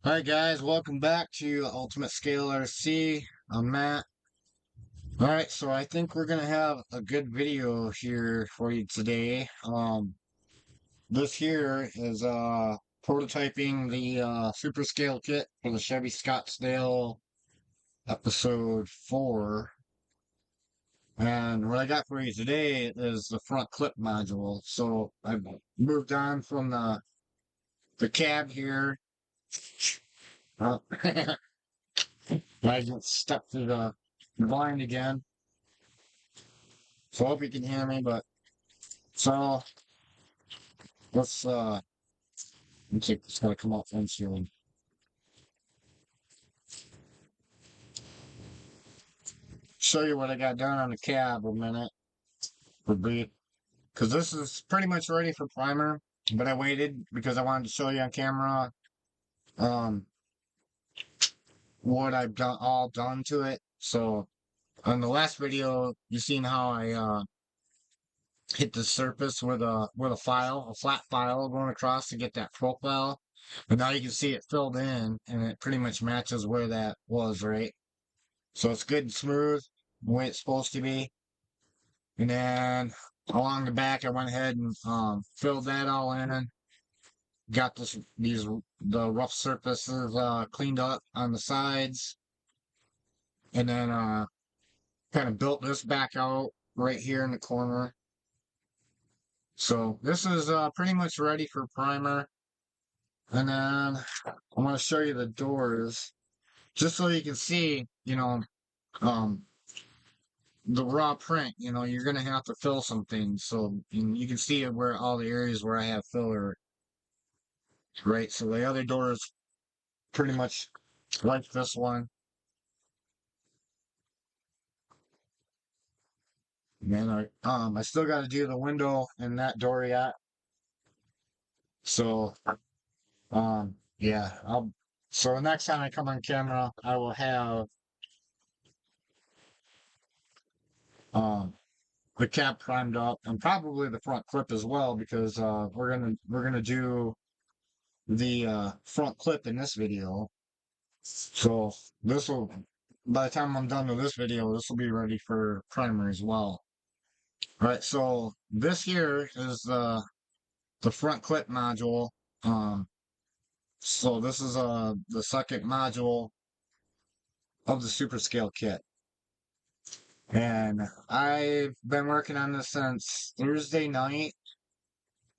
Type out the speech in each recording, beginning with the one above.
Hi guys, welcome back to Ultimate Scale RC. I'm Matt. Alright, so I think we're gonna have a good video here for you today. This here is prototyping the super scale kit for the Chevy Scottsdale episode 4. And what I got for you today is the front clip module. So I've moved on from the cab here. Uh, I just stuck to the blind again. So I hope you can hear me, but so let's see, it's gotta come up from soon. Show you what I got done on the cab a minute for brief. Because this is pretty much ready for primer, but I waited because I wanted to show you on camera um what I've done to it. So on the last video you seen how I hit the surface with a flat file going across to get that profile. But now you can see it filled in and it pretty much matches where that was, right? So it's good and smooth, the way it's supposed to be. And then along the back, I went ahead and filled that all in. Got the rough surfaces cleaned up on the sides, and then kind of built this back out right here in the corner. So this is pretty much ready for primer. And then I'm going to show you the doors, just so you can see, um, the raw print, you're gonna have to fill some things. So you can see where all the areas where I have filler, right? So the other door is pretty much like this one. And I still got to do the window in that door yet. So yeah, so the next time I come on camera, I will have um the cap primed up and probably the front clip as well because we're gonna do the front clip in this video. So this will, by the time I'm done with this video, this will be ready for primer as well. All right, so this here is the front clip module. Um, so this is the second module of the super scale kit. And I've been working on this since Thursday night.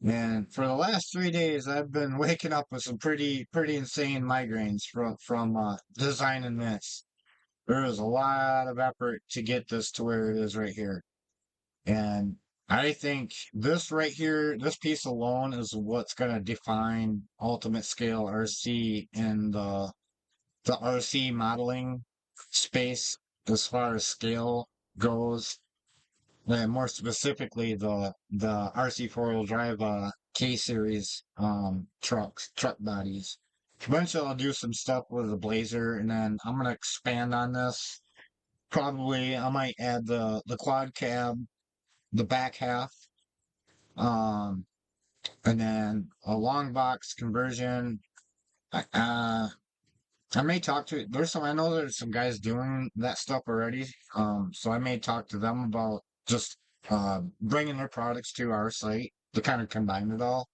And for the last 3 days, I've been waking up with some pretty insane migraines from designing this. There is a lot of effort to get this to where it is right here. And I think this right here, this piece alone is what's going to define ultimate scale RC in the RC modeling space as far as scale goes. And more specifically, the RC4 drive K series truck bodies. Eventually, I'll do some stuff with the Blazer, and then I'm gonna expand on this. Probably, I might add the quad cab, the back half, um, and then a long box conversion. Uh, I may talk to I know there's some guys doing that stuff already. So I may talk to them about just bringing their products to our site to kind of combine it all.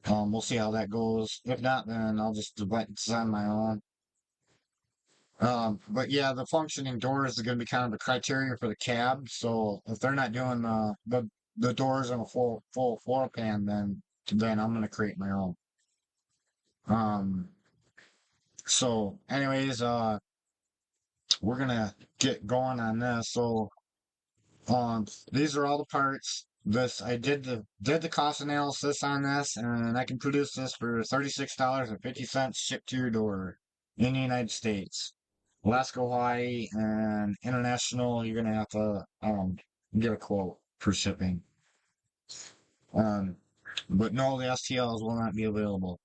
We'll see how that goes. If not, then I'll just design my own. But yeah, the functioning doors are going to be kind of the criteria for the cab. So if they're not doing the doors on a full floor pan, then I'm going to create my own. Um, so anyways, we're gonna get going on this. So these are all the parts. This I did the cost analysis on this, and I can produce this for $36.50 shipped to your door in the United States. Alaska, Hawaii, and international, you're gonna have to get a quote for shipping. Um, but no, the STLs will not be available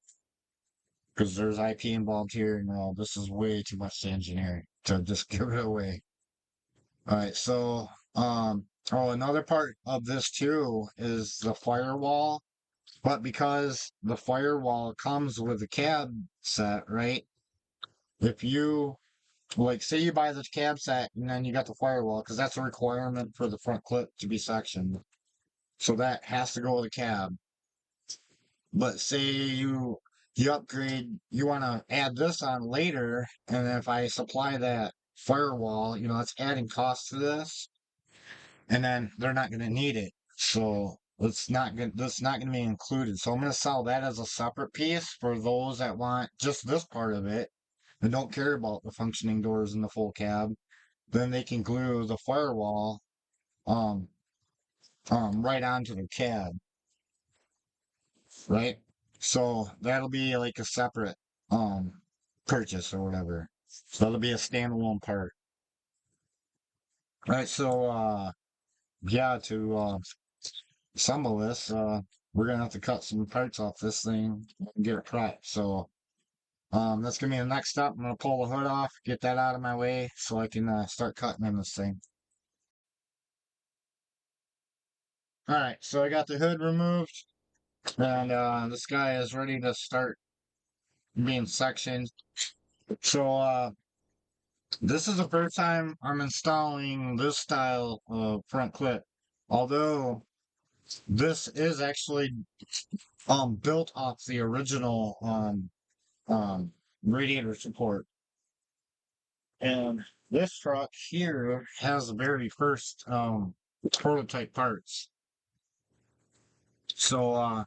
because there's IP involved here. No, this is way too much to engineer to just give it away. All right, so another part of this too is the firewall. But because the firewall comes with the cab set, right? If you like, say you buy the cab set and then you got the firewall, because that's a requirement for the front clip to be sectioned. So that has to go with the cab. But say you upgrade, you want to add this on later, and if I supply that firewall, that's adding cost to this, and then they're not going to need it. So that's not going to be included. So I'm going to sell that as a separate piece for those that want just this part of it and don't care about the functioning doors in the full cab. Then they can glue the firewall um right onto the cab, right? So that'll be like a separate um purchase or whatever. So that'll be a standalone part. Right, so yeah, to assemble this, we're gonna have to cut some parts off this thing and get it prepped. So that's gonna be the next step. I'm gonna pull the hood off, get that out of my way so I can start cutting in this thing. Alright, so I got the hood removed and this guy is ready to start being sectioned. So this is the first time I'm installing this style of front clip. Although this is actually built off the original um radiator support. And this truck here has the very first prototype parts. So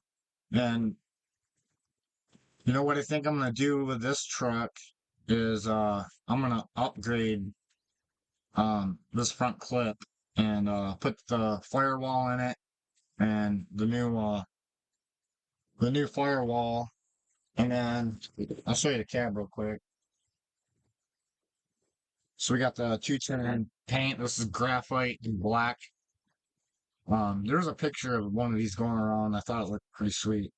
and what I think I'm gonna do with this truck is I'm gonna upgrade this front clip and put the firewall in it and the new firewall, and then I'll show you the cab real quick. So we got the 210 paint. This is graphite and black. There's a picture of one of these going around. I thought it looked pretty sweet.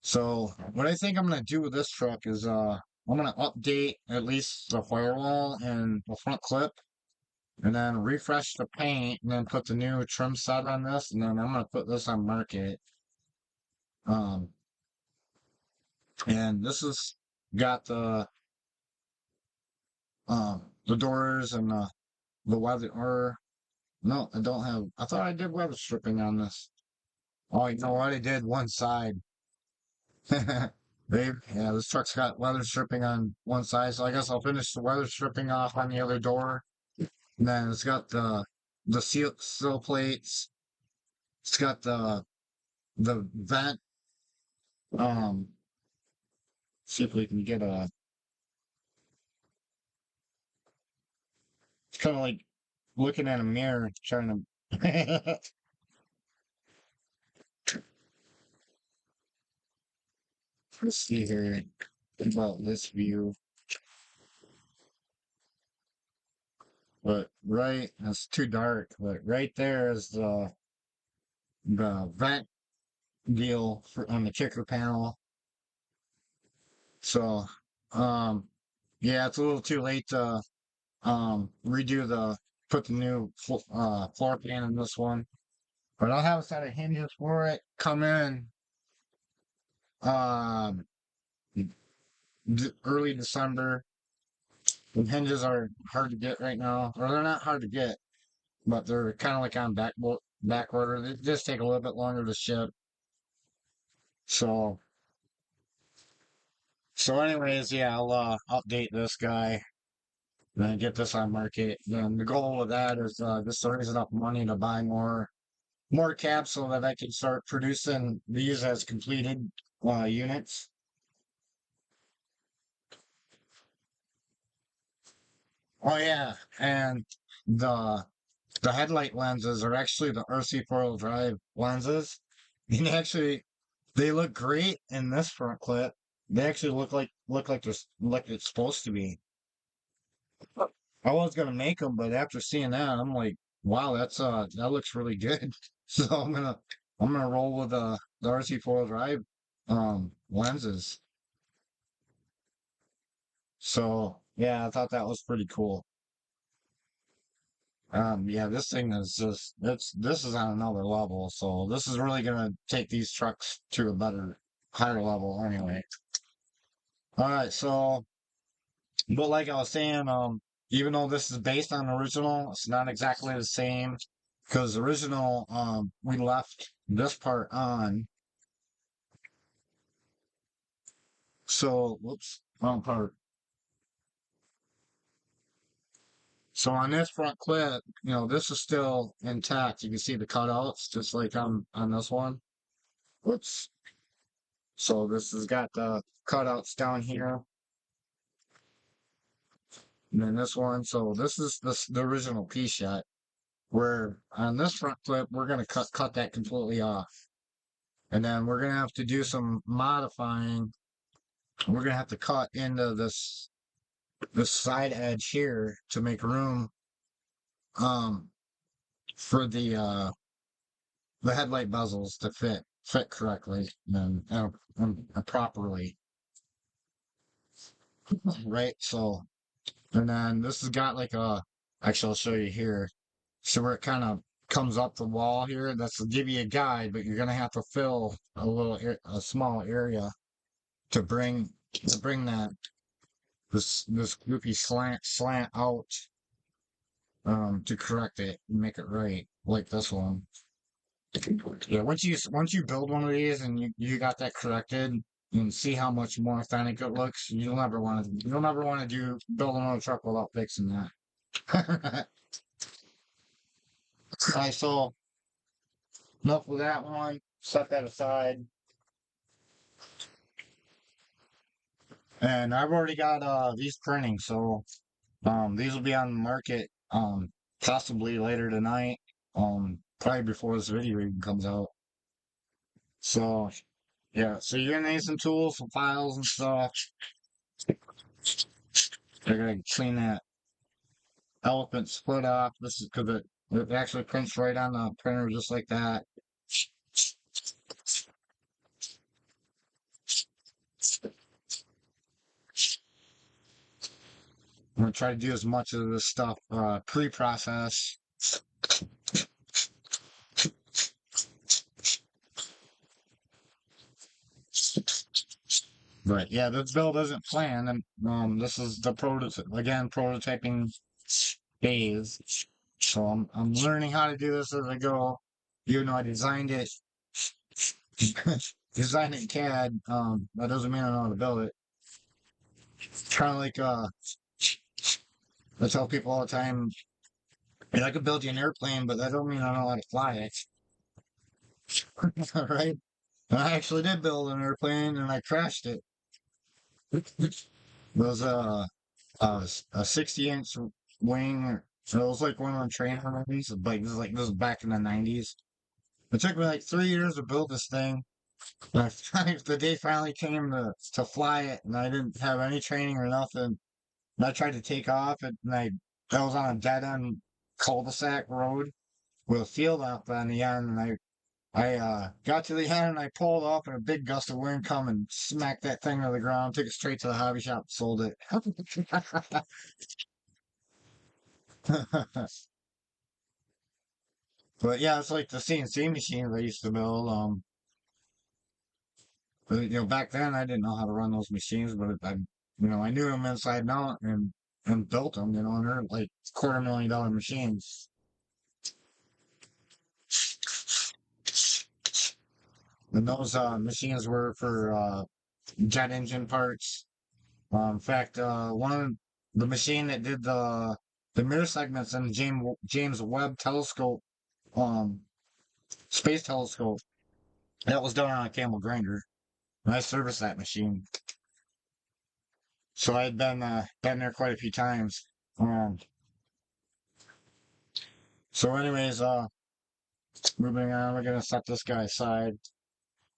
So what I think I'm gonna do with this truck is I'm gonna update at least the firewall and the front clip, and then refresh the paint, and then put the new trim set on this, and then I'm gonna put this on market. Um, and this has got the doors and the weather, or no, I don't have. I thought I did weather stripping on this. Oh, you know what? I did one side. Babe, yeah, this truck's got weather stripping on one side, so I guess I'll finish the weather stripping off on the other door. And then it's got the seal plates. It's got the vent. Um, see if we can get a. It's kind of like looking at a mirror, trying to. Let's see here about this view. But it's too dark. But right there is the vent deal on the kicker panel. So, um, yeah, it's a little too late to redo put the new floor pan in this one. But I'll have a set of hinges for it come in um early December. The hinges are hard to get right now, or they're not hard to get, but they're kind of like on back order. They just take a little bit longer to ship. So anyways, yeah, I'll update this guy, then get this on market. Then the goal with that is just to raise enough money to buy more cabs so that I can start producing these as completed units. Oh yeah, and the the headlight lenses are actually the RC4 drive lenses. And actually, they look great in this front clip. They actually look like like it's supposed to be. I was gonna make them, but after seeing that, I'm like, wow, that looks really good. So I'm gonna roll with the RC4 drive lenses. So yeah, I thought that was pretty cool. Yeah, this thing is just this is on another level. So this is really gonna take these trucks to a better, higher level anyway. All right, so but like I was saying, even though this is based on the original, it's not exactly the same because the original, we left this part on. So, whoops, wrong part. So on this front clip, this is still intact. You can see the cutouts, just like on this one. Whoops. So this has got the cutouts down here, and then this one. So this is the original piece yet. Where on this front clip, we're gonna cut that completely off. And then we're gonna have to do some modifying. We're gonna have to cut into this side edge here to make room um for the headlight bezels to fit correctly and properly, right? So and then this has got like a actually I'll show you here. So where it kind of comes up the wall here, that's to give you a guide, but you're gonna have to fill a small area to bring that this goofy slant out to correct it and make it right like this one. Yeah, once you build one of these and you got that corrected and see how much more authentic it looks, you'll never want to build another truck without fixing that. Alright, so enough with that one. Set that aside. And I've already got these printing, so these will be on the market possibly later tonight. Probably before this video even comes out. So yeah, so you're gonna need some tools, some files and stuff. They're gonna clean that elephant split off. This is because it actually prints right on the printer just like that. I'm gonna try to do as much of this stuff pre-process. But yeah, this build isn't planned, and this is the prototyping phase. So I'm learning how to do this as I go. Even though I designed it, designed it in CAD, that doesn't mean I know how to build it. Kind of like I tell people all the time, I could build you an airplane, but that don't mean I know how to fly it. Right? And I actually did build an airplane, and I crashed it. It was a 60-inch wing. So it was like one of the train harmonies. This is back in the 90s. It took me like 3 years to build this thing. The day finally came to fly it, and I didn't have any training or nothing. And I tried to take off, and I was on a dead end cul-de-sac road with a field up on the end, and I got to the end and I pulled up and a big gust of wind come and smacked that thing to the ground, took it straight to the hobby shop, sold it. But yeah, it's like the CNC machines I used to build. But, back then I didn't know how to run those machines, but I knew them inside and out and built them, and they're like $250,000 machines. And those machines were for jet engine parts. In fact, one of the machine that did the mirror segments in the James Webb telescope, um, space telescope, that was done on a camel grinder. And I serviced that machine, so I had been there quite a few times. Um, so anyways, moving on, we're gonna set this guy aside.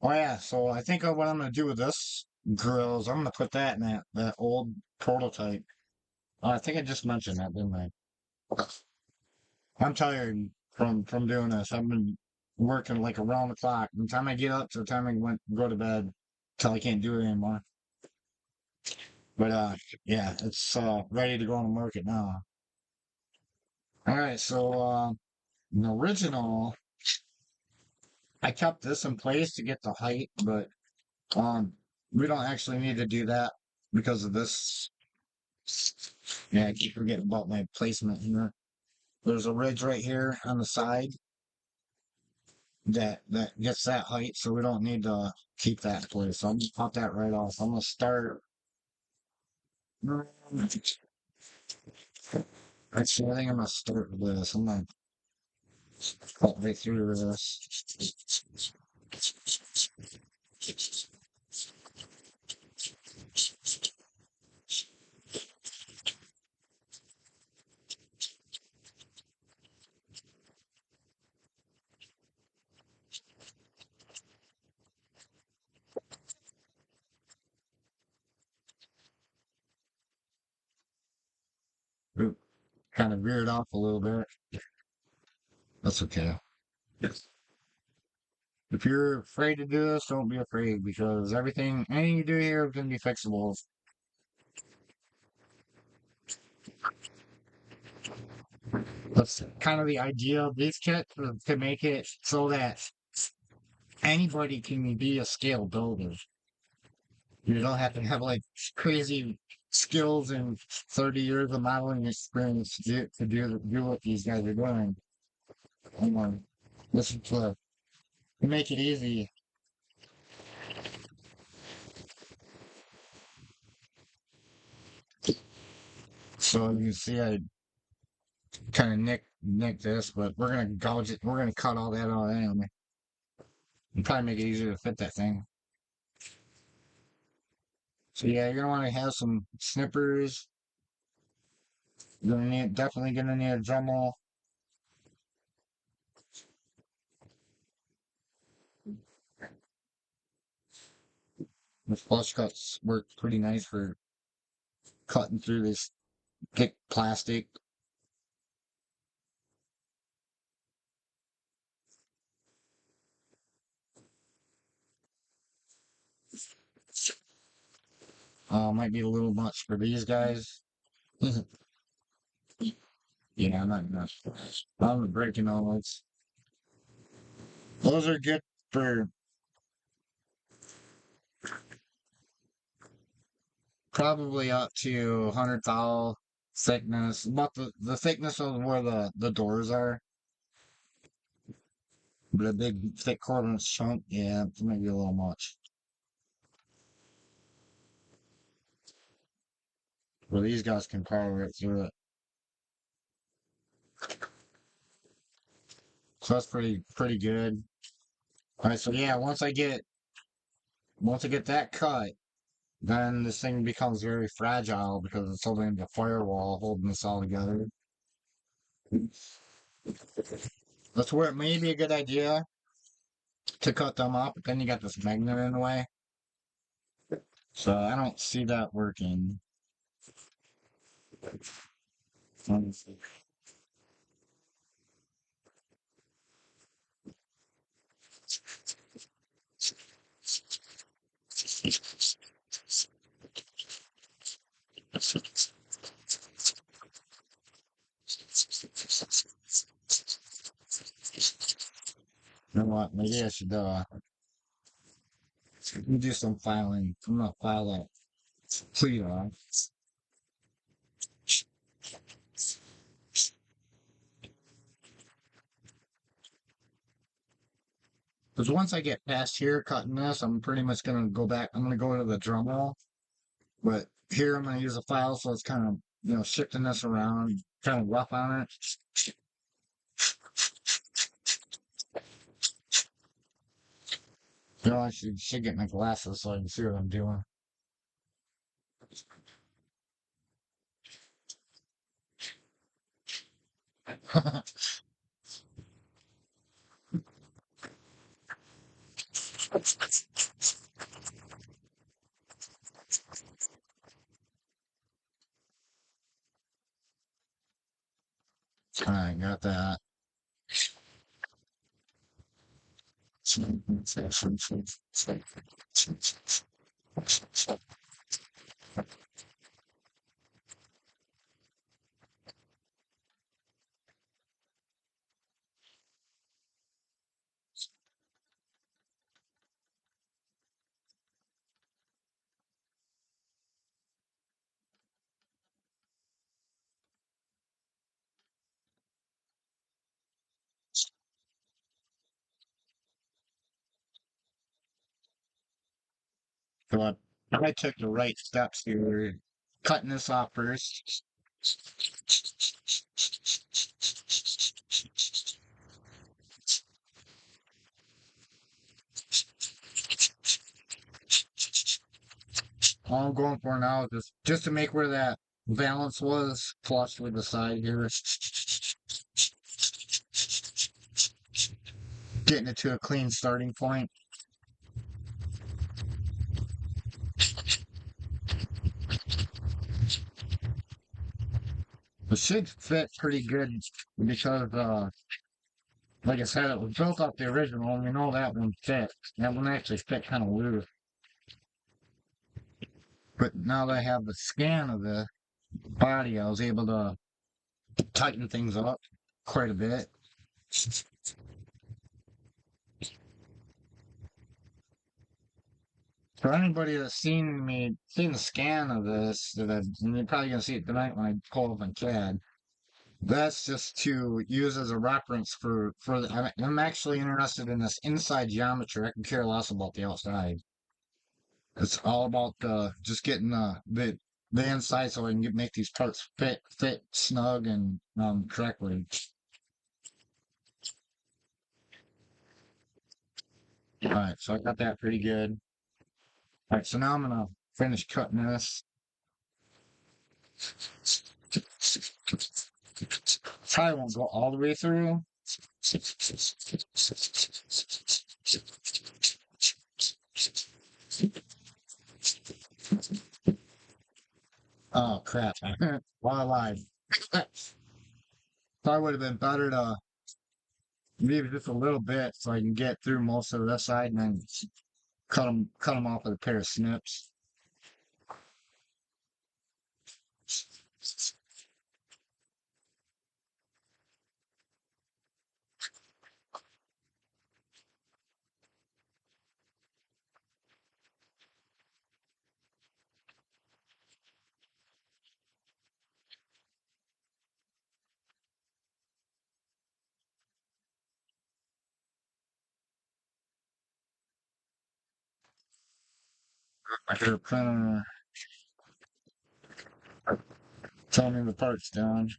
Oh yeah, so I think what I'm gonna do with this grill is I'm gonna put that in that old prototype. I think I just mentioned that, didn't I? I'm tired from doing this. I've been working like around the clock. From the time I get up to the time I go to bed, till I can't do it anymore. But yeah, it's ready to go on the market now. All right, so the original, I kept this in place to get the height, but um, we don't actually need to do that because of this. Yeah, I keep forgetting about my placement here. There's a ridge right here on the side that gets that height, so we don't need to keep that in place. So I'm gonna pop that right off. I'm gonna start. Actually, I think I'm gonna start with this. I'm gonna cut right through this. Oop, kind of veered off a little bit. That's okay. Yes. If you're afraid to do this, don't be afraid because anything you do here is gonna be fixable. That's kind of the idea of these kits to make it so that anybody can be a scale builder. You don't have to have like crazy skills and 30 years of modeling experience to do what these guys are doing. Come on, listen to make it easy. So you see, I kind of nick this, but we're gonna gouge it. We're gonna cut all that out anyway. And probably make it easier to fit that thing. So yeah, you're gonna want to have some snippers. Definitely gonna need a Dremel. The flush cuts work pretty nice for cutting through this thick plastic. Might be a little much for these guys. Yeah, I'm breaking all those. Those are good for probably up to 100 thou thickness. About the thickness of where the doors are. But a big thick quarter-inch chunk, yeah, it's maybe a little much. Well, these guys can power right through it. So that's pretty good. All right, so yeah, once I get that cut, then this thing becomes very fragile because it's holding the firewall, holding this all together. That's where it may be a good idea to cut them up, but then you got this magnet in the way. So I don't see that working. You know what? Maybe I should do some filing. I'm gonna file that clear off. Because once I get past here cutting this, I'm pretty much gonna go back. I'm gonna go to the dremel, but here I'm gonna use a file, so it's kind of shifting this around, kind of rough on it. I should get my glasses so I can see what I'm doing. Alright, got that. So I took the right steps here, cutting this off first. All I'm going for now is just to make where that valance was flush with the side here. Getting it to a clean starting point. It should fit pretty good because, like I said, it was built off the original, and we know that one fit. That one actually fit kind of loose. But now that I have the scan of the body, I was able to tighten things up quite a bit. For anybody that's seen the scan of this, and you're probably gonna see it tonight when I pull up on CAD. That's just to use as a reference for I'm actually interested in this inside geometry. I can care less about the outside. It's all about just getting the inside so I can make these parts fit snug and correctly. All right, so I got that pretty good. All right, so now I'm gonna finish cutting this. Probably won't go all the way through. Oh crap! Well, I lied. Probably would have been better to leave just a little bit so I can get through most of this side and then cut them off with a pair of snips. I could have printer tell me the parts down.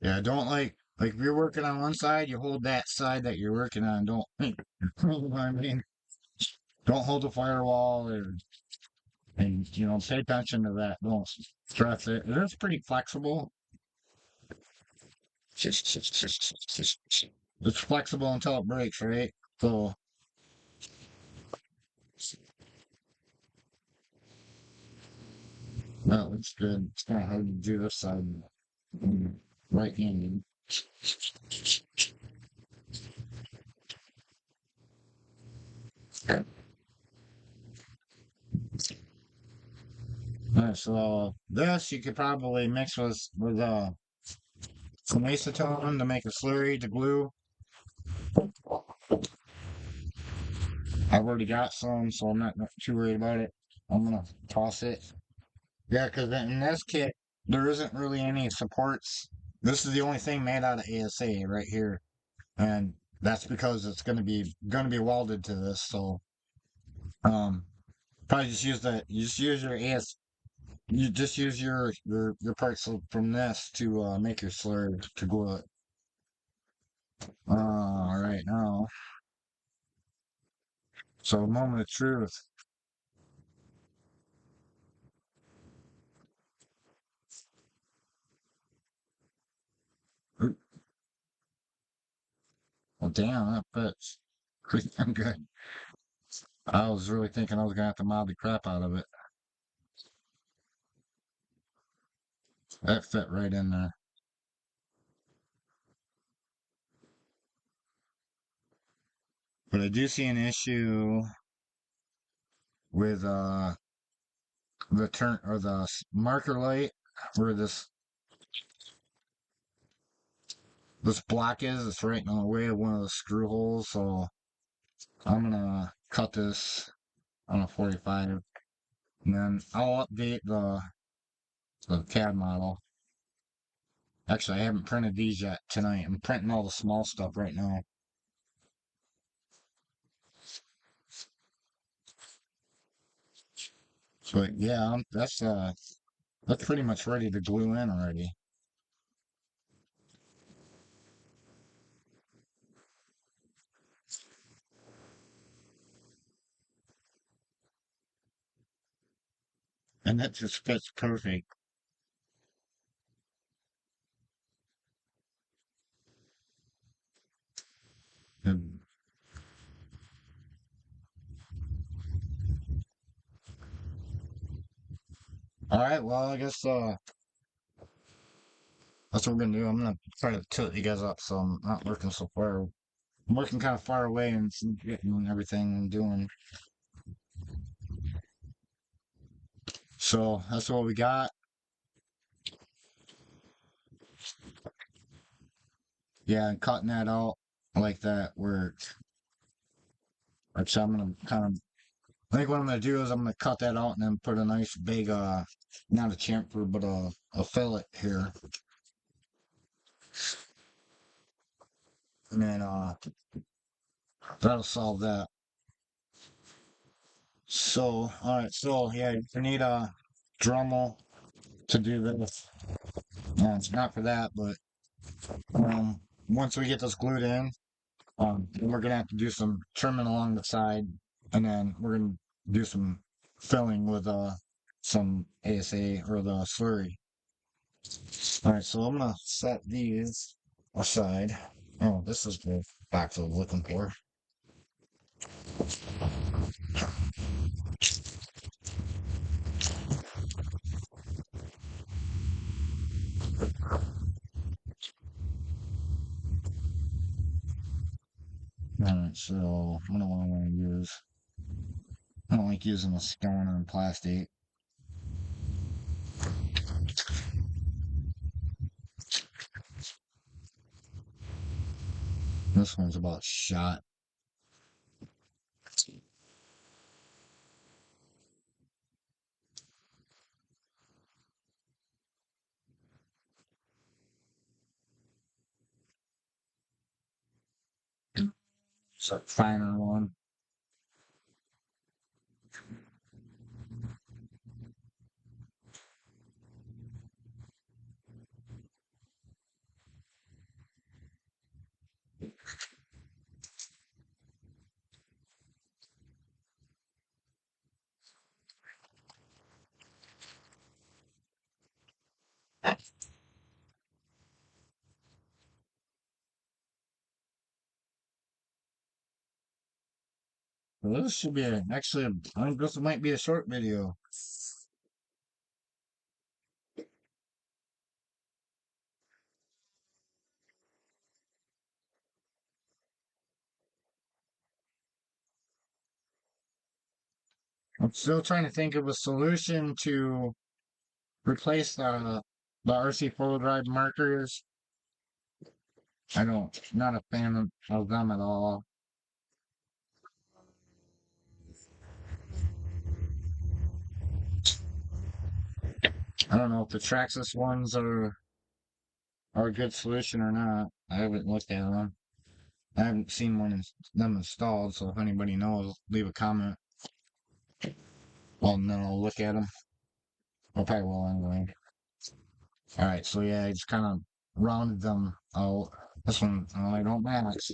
Yeah, don't like if you're working on one side, you hold that side that you're working on. Don't you know what I mean? Don't hold the firewall and pay attention to that. Don't stress it. It's pretty flexible. It's flexible until it breaks, right? So that looks good. It's kind of hard to do this side right-handed. Alright, so this you could probably mix with some acetone to make a slurry to glue. I've already got some, so I'm not too worried about it. I'm gonna toss it. Yeah, because in this kit, there isn't really any supports. This is the only thing made out of ASA right here, and that's because it's gonna be welded to this. So, um, probably just use that. You just use your AS. You just use your parts from this to make your slur to glue it. All right now, so moment of truth. Oop, well, damn, that fits. I'm good. I was really thinking I was gonna have to mod the crap out of it. That fit right in there. But I do see an issue with the turn or the marker light where this this block is. It's right in the way of one of the screw holes, so I'm gonna cut this on a 45, and then I'll update the CAD model. Actually, I haven't printed these yet tonight. I'm printing all the small stuff right now. So yeah, that's pretty much ready to glue in already. And that just fits perfect. And, all right, well, I guess that's what we're gonna do. I'm gonna try to tilt you guys up so I'm not working so far. I'm working kind of far away and getting everything I'm doing. So that's what we got. Yeah, and cutting that out like that worked. So I'm gonna kind of, I think what I'm gonna do is I'm gonna cut that out and then put a nice big, not a chamfer, but a fillet here. And then, that'll solve that. So, all right, so yeah, you need a Dremel to do this. It's not for that, but once we get this glued in, then we're gonna have to do some trimming along the side, and then we're gonna do some filling with some ASA or the slurry. All right, so I'm gonna set these aside. Oh, this is the box I was looking for. All right, so what do I want to use? I don't like using a stone and plastic. This one's about shot. It's a finer one. Well, this should be actually, I think this might be a short video. I'm still trying to think of a solution to replace the RC4 drive markers. Not a fan of them at all. I don't know if the Traxxas ones are a good solution or not. I haven't looked at them. I haven't seen them installed, so if anybody knows, leave a comment. Well, and then I'll look at them. I probably will anyway. All right, so yeah, I just kind of rounded them out. This one, oh, I don't match.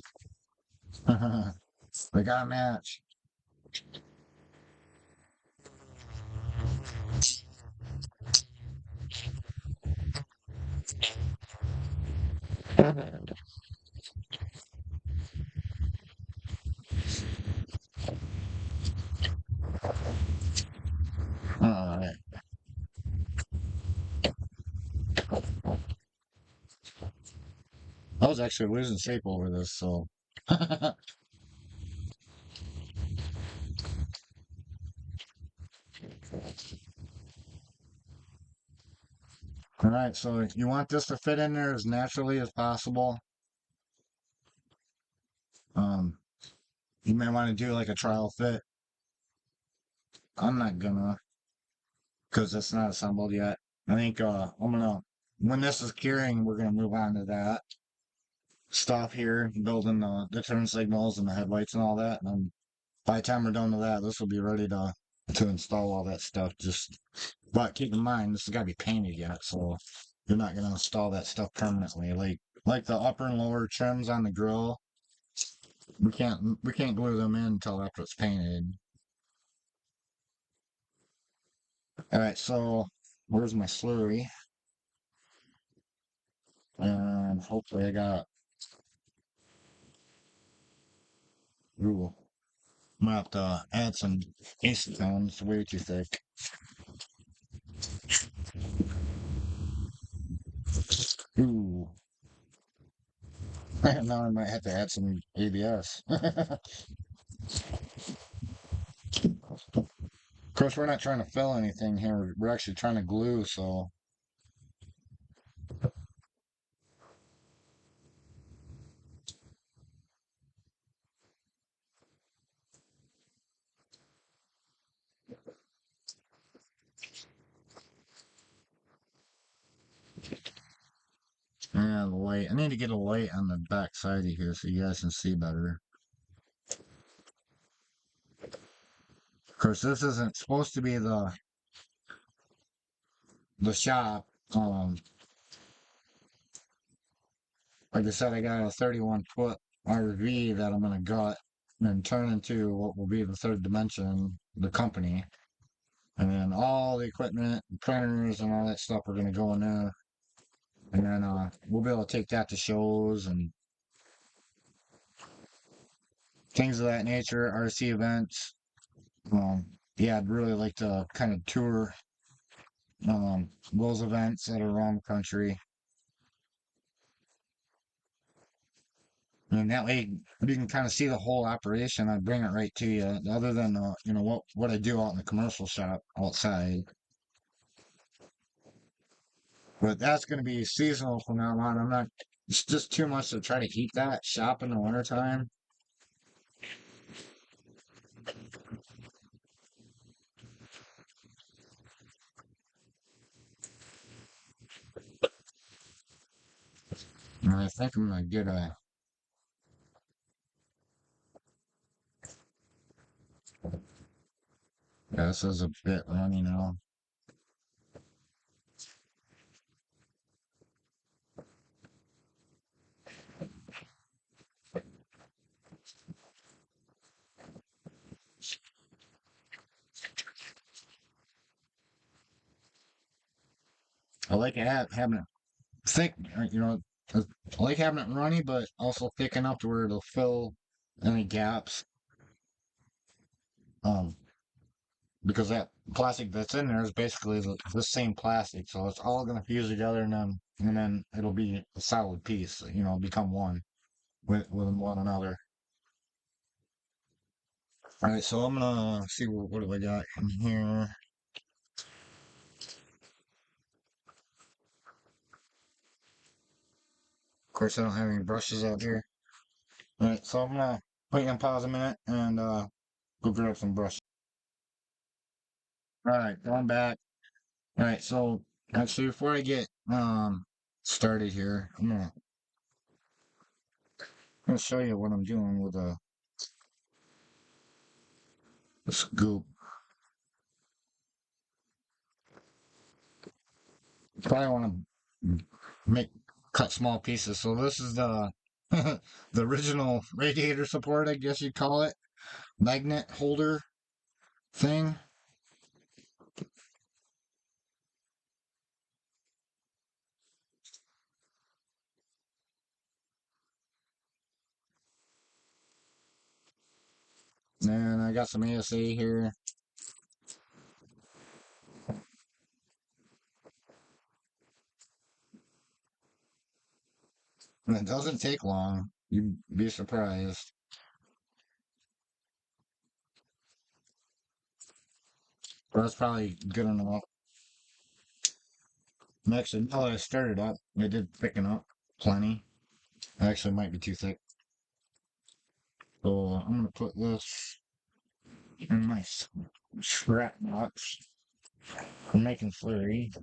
They got to match. All right. I was actually losing shape over this, so. All right, so you want this to fit in there as naturally as possible. Um, you may want to do like a trial fit. I'm not gonna, because it's not assembled yet. I think I'm gonna when this is curing, we're gonna move on to that stuff here, building the turn signals and the headlights and all that. And by the time we're done with that, this will be ready to install all that stuff. But keep in mind, this has got to be painted yet, so you're not gonna install that stuff permanently. Like the upper and lower trims on the grill, we can't glue them in until after it's painted. All right, so where's my slurry? And hopefully I got. Ooh, I'm gonna have to add some acetone. It's way too thick. Ooh, now I might have to add some ABS. Of course, we're not trying to fill anything here. We're actually trying to glue, so yeah, the light. I need to get a light on the back side of here so you guys can see better. Of course, this isn't supposed to be the shop. Um, like I said, I got a 31-foot RV that I'm gonna gut and turn into what will be the third dimension, the company. And then all the equipment, printers, and all that stuff are gonna go in there. And then we'll be able to take that to shows and things of that nature, RC events. Yeah, I'd really like to kind of tour those events that are around the country. And that way you can kind of see the whole operation. I bring it right to you, other than what I do out in the commercial shop outside. But that's going to be seasonal from now on. I'm not. It's just too much to try to heat that shop in the wintertime. And I think I'm gonna get a. Yeah, this is a bit runny now. I like having it thick. I like having it runny, but also thick enough to where it'll fill any gaps. Um, because that plastic that's in there is basically the same plastic, so it's all gonna fuse together, and then it'll be a solid piece. Become one with one another. All right, so I'm gonna see what do I got in here. Of course, I don't have any brushes out here. All right, so I'm gonna put you on pause a minute and go grab some brushes. All right, going back. All right, so actually, before I get started here, I'm gonna show you what I'm doing with a scoop. Probably want to make cut small pieces. So this is the the original radiator support, I guess you'd call it, magnet holder thing. And I got some ASA here. And it doesn't take long. You'd be surprised. But that's probably good enough. And actually, now that I started up, it did thicken up plenty. Actually, it might be too thick. So I'm gonna put this in my scrap box for making slurry.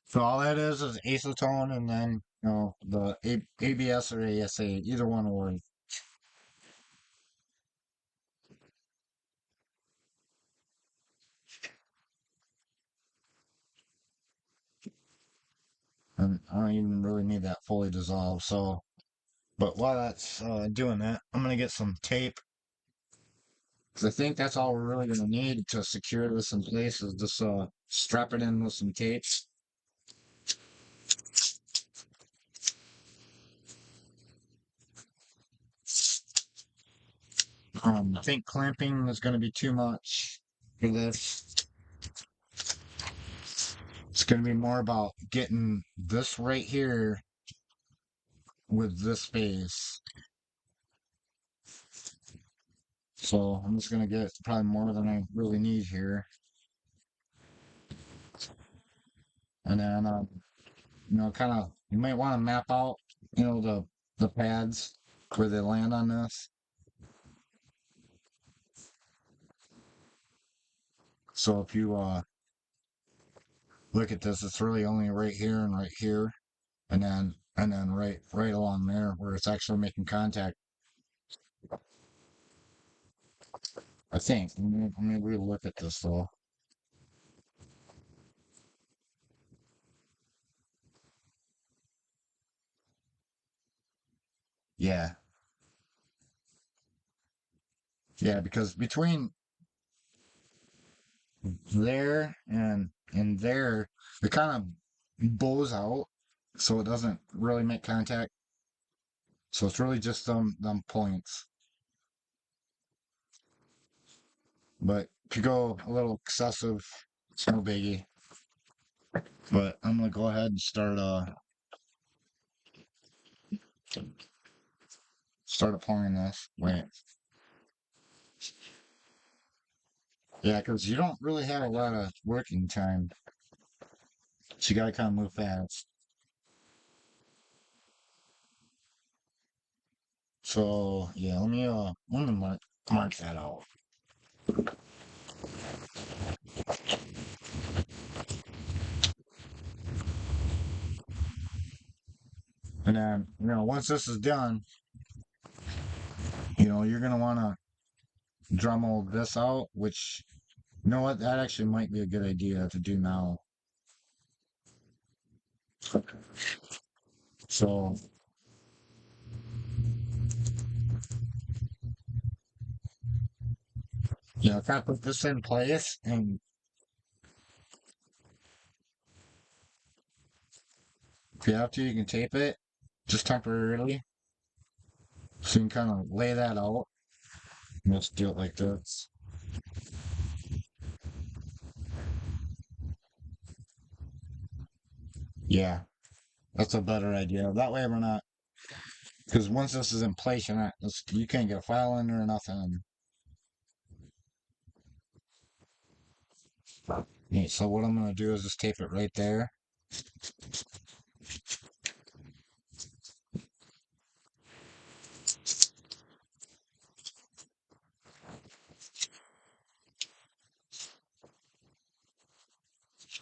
So all that is acetone and then the ABS or ASA, either one will work. And I don't even really need that fully dissolved. So, but while that's doing that, I'm gonna get some tape because I think that's all we're really gonna need to secure this in place is just strap it in with some tape. I think clamping is gonna be too much for this. It's gonna be more about getting this right here with this space. So I'm just gonna get probably more than I really need here. And then kind of you might want to map out, the pads where they land on this. So if you look at this, it's really only right here, and then right along there where it's actually making contact. I think. Let me re-look at this though. Yeah, yeah, because between there and there, it kind of bows out, so it doesn't really make contact. So it's really just them points. But if you go a little excessive, it's no biggie. But I'm gonna go ahead and start applying this. Wait. Yeah, because you don't really have a lot of working time. So you gotta kind of move fast. So yeah, let me mark that out. And then, once this is done, you're gonna wanna Dremel this out, which you know what, that actually might be a good idea to do now. So kind of put this in place, and if you have to, you can tape it just temporarily, so you can kind of lay that out. Let's do it like this. Yeah, that's a better idea. That way we're not, because once this is in place, you can't get a file in there or nothing. Yeah, so what I'm gonna do is just tape it right there.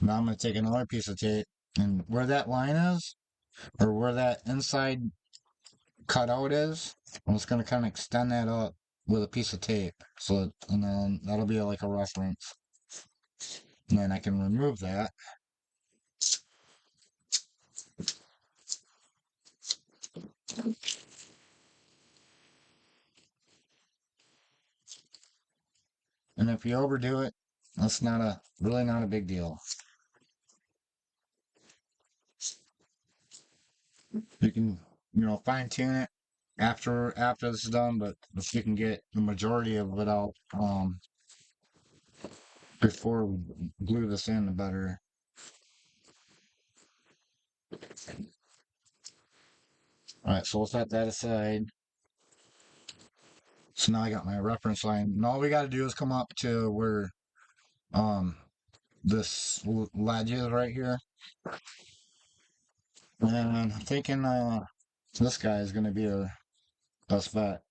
Now I'm gonna take another piece of tape, and where that line is, or where that inside cutout is, I'm just gonna kind of extend that up with a piece of tape. And then that'll be like a reference. And then I can remove that. And if you overdo it, that's really not a big deal. You can, fine tune it after this is done, but if you can get the majority of it out before we glue this in, the better. All right, so we'll set that aside. So now I got my reference line, and all we got to do is come up to where um this ledge is right here, and I'm thinking this guy is going to be That's fact.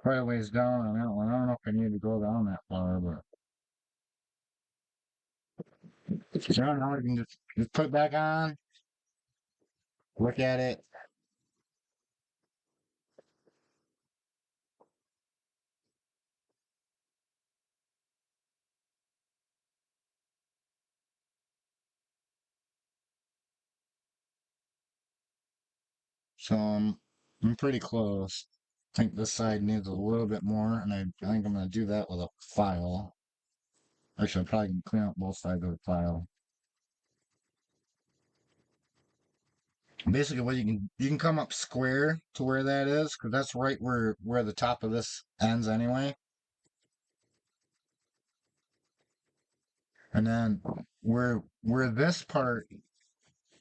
Quite a ways down on that one. I don't know if I need to go down that far, but sure, now we can just put it back on, look at it. So I'm pretty close. I think this side needs a little bit more, and I think I'm gonna do that with a file. Actually, I probably can clean up both sides of the file. Basically, what you can come up square to where that is, because that's right where the top of this ends anyway. And then where this part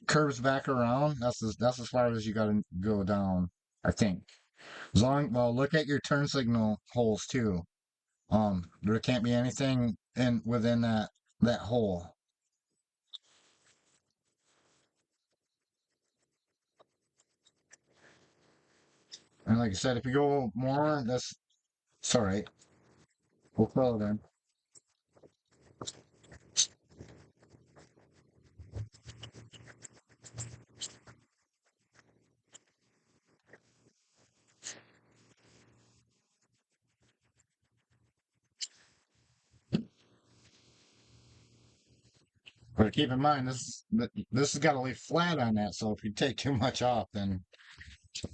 curves back around, that's as far as you gotta go down, I think. Well, look at your turn signal holes too. There can't be anything in within that hole. And like I said, if you go more, it's all right. We'll fill it in. But keep in mind, this has got to lay flat on that. So if you take too much off, then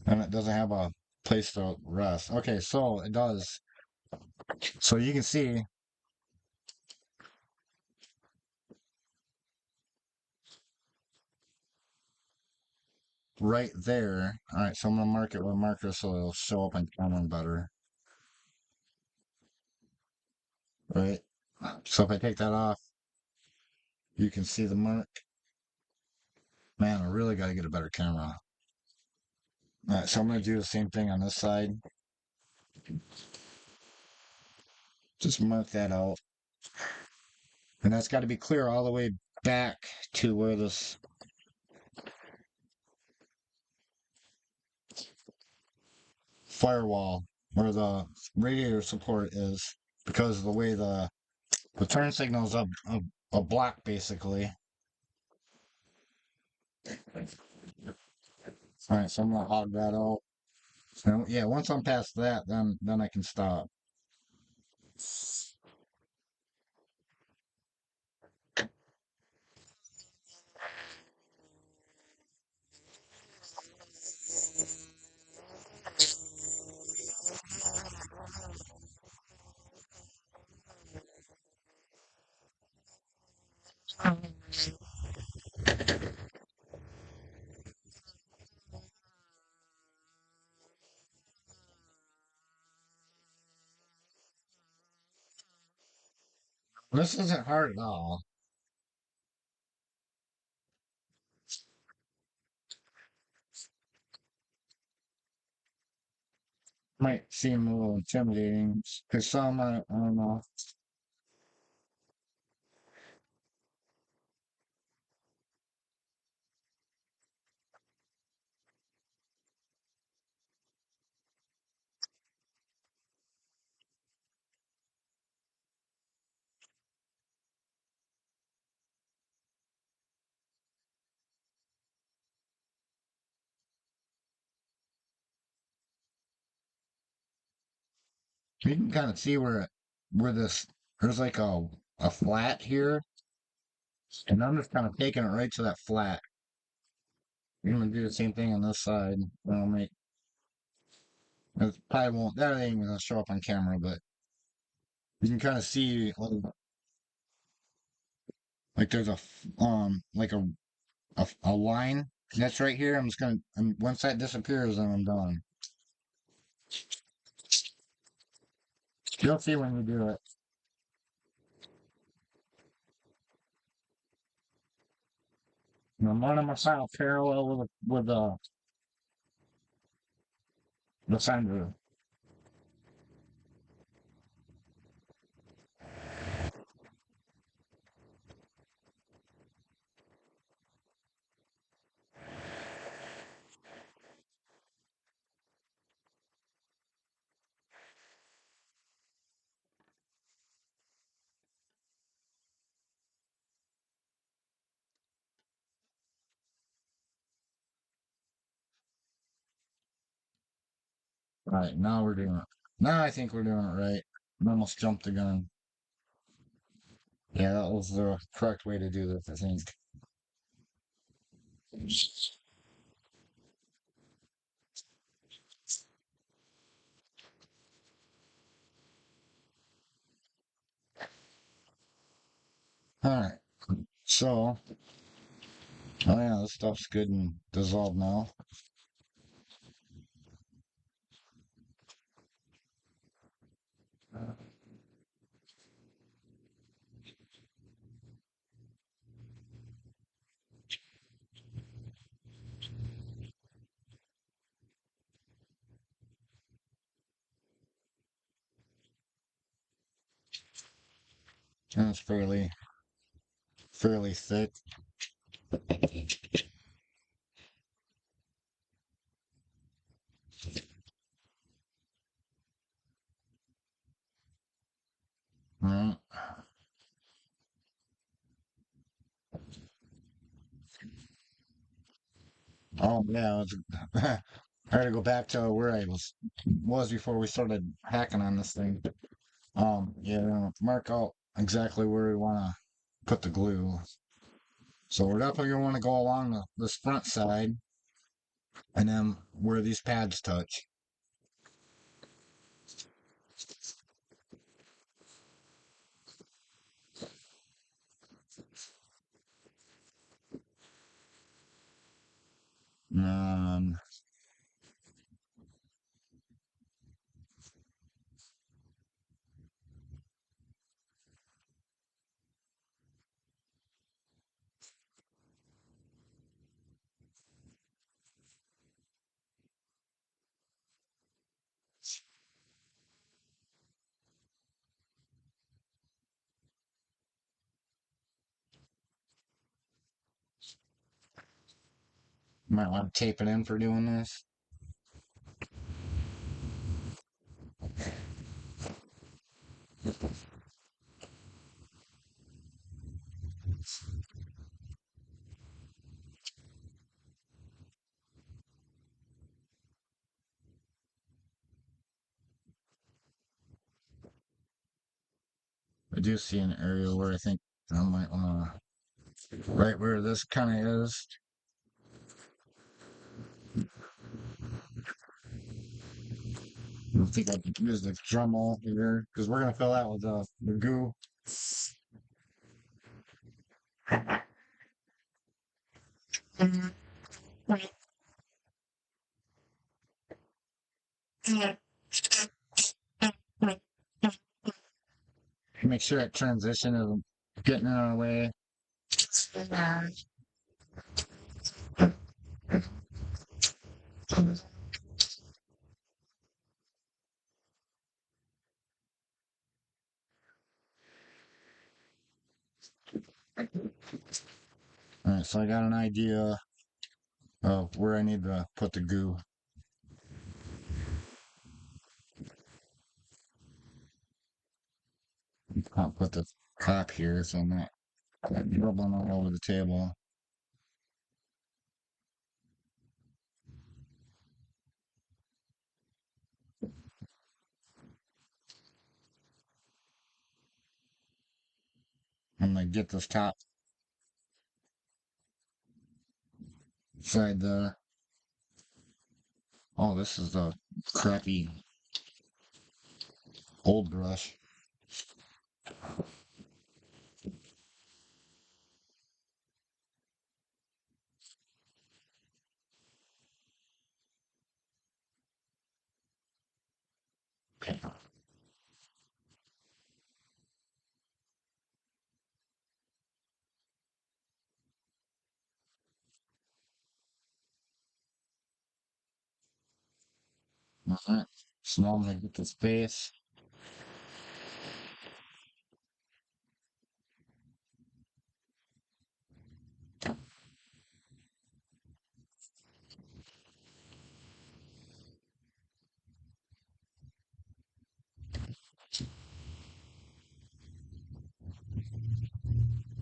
it doesn't have a place to rest. Okay, so it does. So you can see right there. All right, so I'm gonna mark it with a marker so it'll show up on camera better. Right. So if I take that off, you can see the mark. Man, I really got to get a better camera. All right, so I'm gonna do the same thing on this side. Just mark that out. And that's got to be clear all the way back to where this firewall or the radiator support is because of the way the turn signal is a block basically. All right, so I'm gonna hog that out. So yeah, once I'm past that, then I can stop. This isn't hard at all. Might seem a little intimidating because some I don't know. You can kind of see where this there's like a flat here, and I'm just kind of taking it right to that flat. I'm gonna do the same thing on this side. I'll make it probably won't that ain't gonna show up on camera, but you can kind of see like there's like a line that's right here. I'm just gonna and once that disappears, then I'm done. You'll see when you do it. And I'm running my file parallel with the sender. All right, now we're doing it. Now I think we're doing it right. I almost jumped the gun. Yeah, that was the correct way to do this, I think. All right, so, oh yeah, this stuff's good and dissolved now. And it's fairly thick. All right. Oh yeah, I had to go back to where I was before we started hacking on this thing. Yeah, mark out exactly where we want to put the glue. So we're definitely gonna want to go along this front side, and then where these pads touch. Um, might want to tape it in for doing this. I do see an area where I think I might want to, right where this kind of is. I think I can use the Dremel here because we're gonna fill that with the goo. Make sure that transition isn't getting in our way. All right, so I got an idea of where I need to put the goo. I'll put the top here so I'm not dribbling all over the table. gonna get this top side there. Oh, this is the crappy old brush. Alright, so now I'm gonna get this base.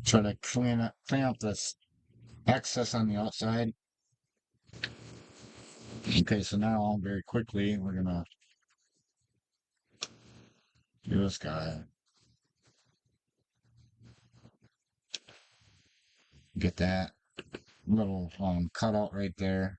Try to clean up this excess on the outside. Okay, so now very quickly we're gonna do this guy. Get that little cutout right there.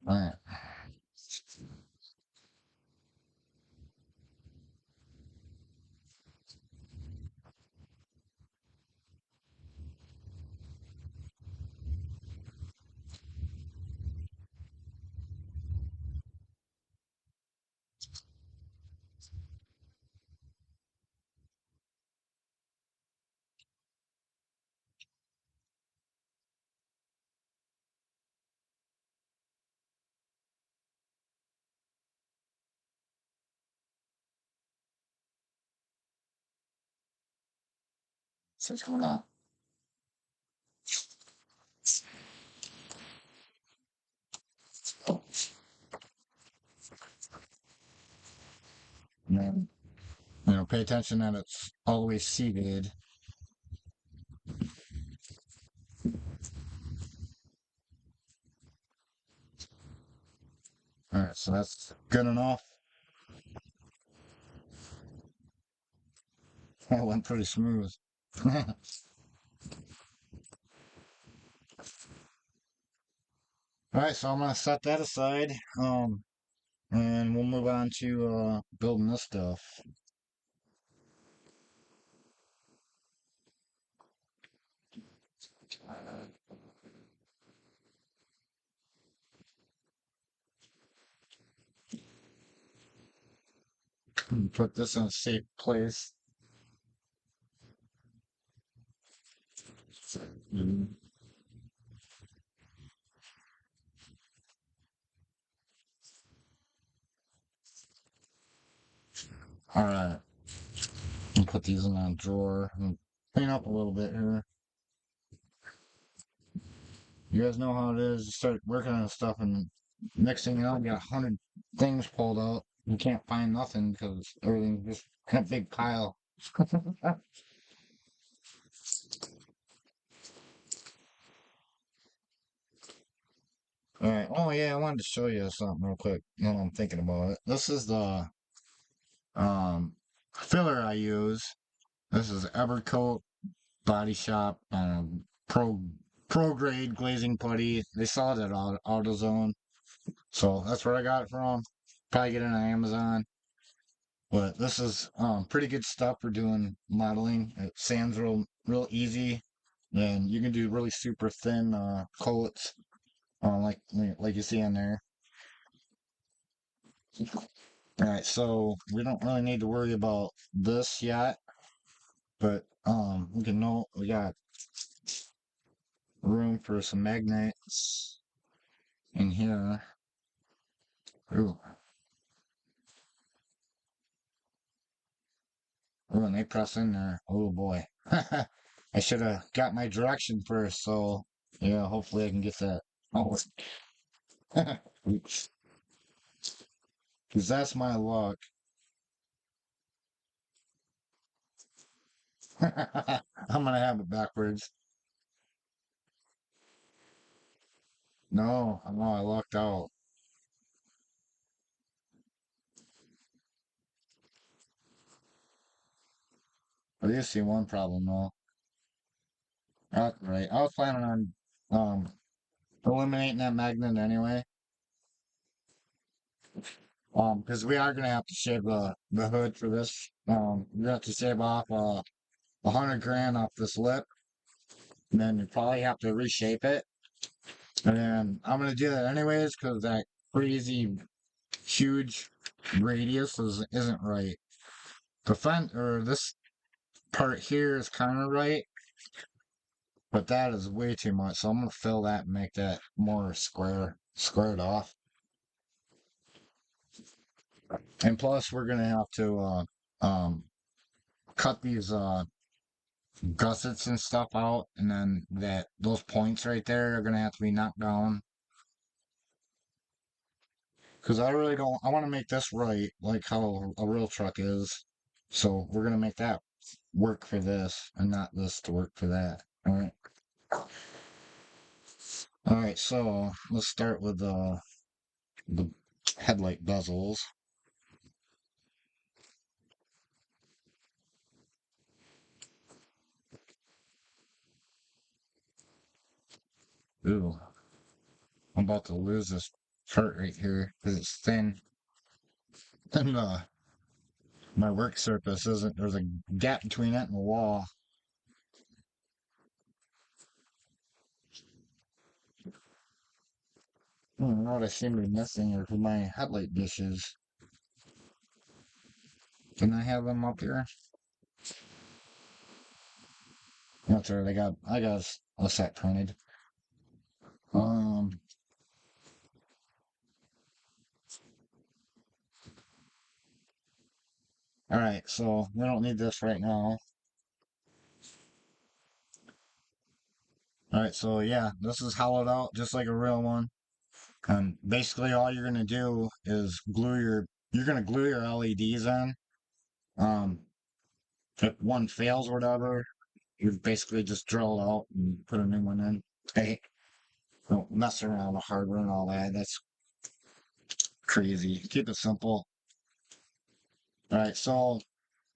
Alright. So what's going on? And, pay attention that it's always seated. Alright, so that's good enough. That went pretty smooth. Alright, so I'm gonna set that aside. And we'll move on to building this stuff. Put this in a safe place. Mhm. Alright, and put these in a drawer and clean up a little bit here. You guys know how it is. You start working on stuff, and next thing you know, you got 100 things pulled out. You can't find nothing because everything's just in a big pile. Alright, oh yeah, I wanted to show you something real quick. Now I'm thinking about it. This is the um filler I use. This is Evercoat Body Shop pro pro grade glazing putty. They sell it at AutoZone, so that's where I got it from. Probably get it on Amazon. But this is pretty good stuff for doing modeling. It sands real easy, and you can do really super thin coats, like you see in there. All right, so we don't really need to worry about this yet, but we can know we got room for some magnets. in here. Ooh, ooh, and they press in there. Oh boy. I should have got my direction first, so yeah, hopefully I can get that. Oh, because that's my luck. I'm gonna have it backwards. No, no, I lucked out. I do see one problem though. Right. I was planning on eliminating that magnet anyway. Because we are gonna have to shave the hood for this. We have to shave off 100 grand off this lip, and then you probably have to reshape it. And then I'm gonna do that anyways because that crazy huge radius isn't right. The front or this part here is kind of right, but that is way too much. So I'm gonna fill that and make that more squared off. And plus, we're gonna have to cut these gussets and stuff out, and then those points right there are gonna have to be knocked down. Because I really don't. I want to make this right, like how a real truck is. So we're gonna make that work for this, and not this to work for that. All right. All right. So let's start with the headlight bezels. Ooh, I'm about to lose this part right here because it's thin. And my work surface isn't. There's a gap between it and the wall. I don't know what I seem to be missing are my headlight dishes. Can I have them up here? That's right. I got a set printed. Um. All right. So we don't need this right now. All right. So yeah, this is hollowed out just like a real one. And basically, all you're gonna do is You're gonna glue your LEDs in. Um. If one fails or whatever, you basically just drill it out and put a new one in. Hey, don't mess around with hardware and all that. That's crazy. Keep it simple. All right, so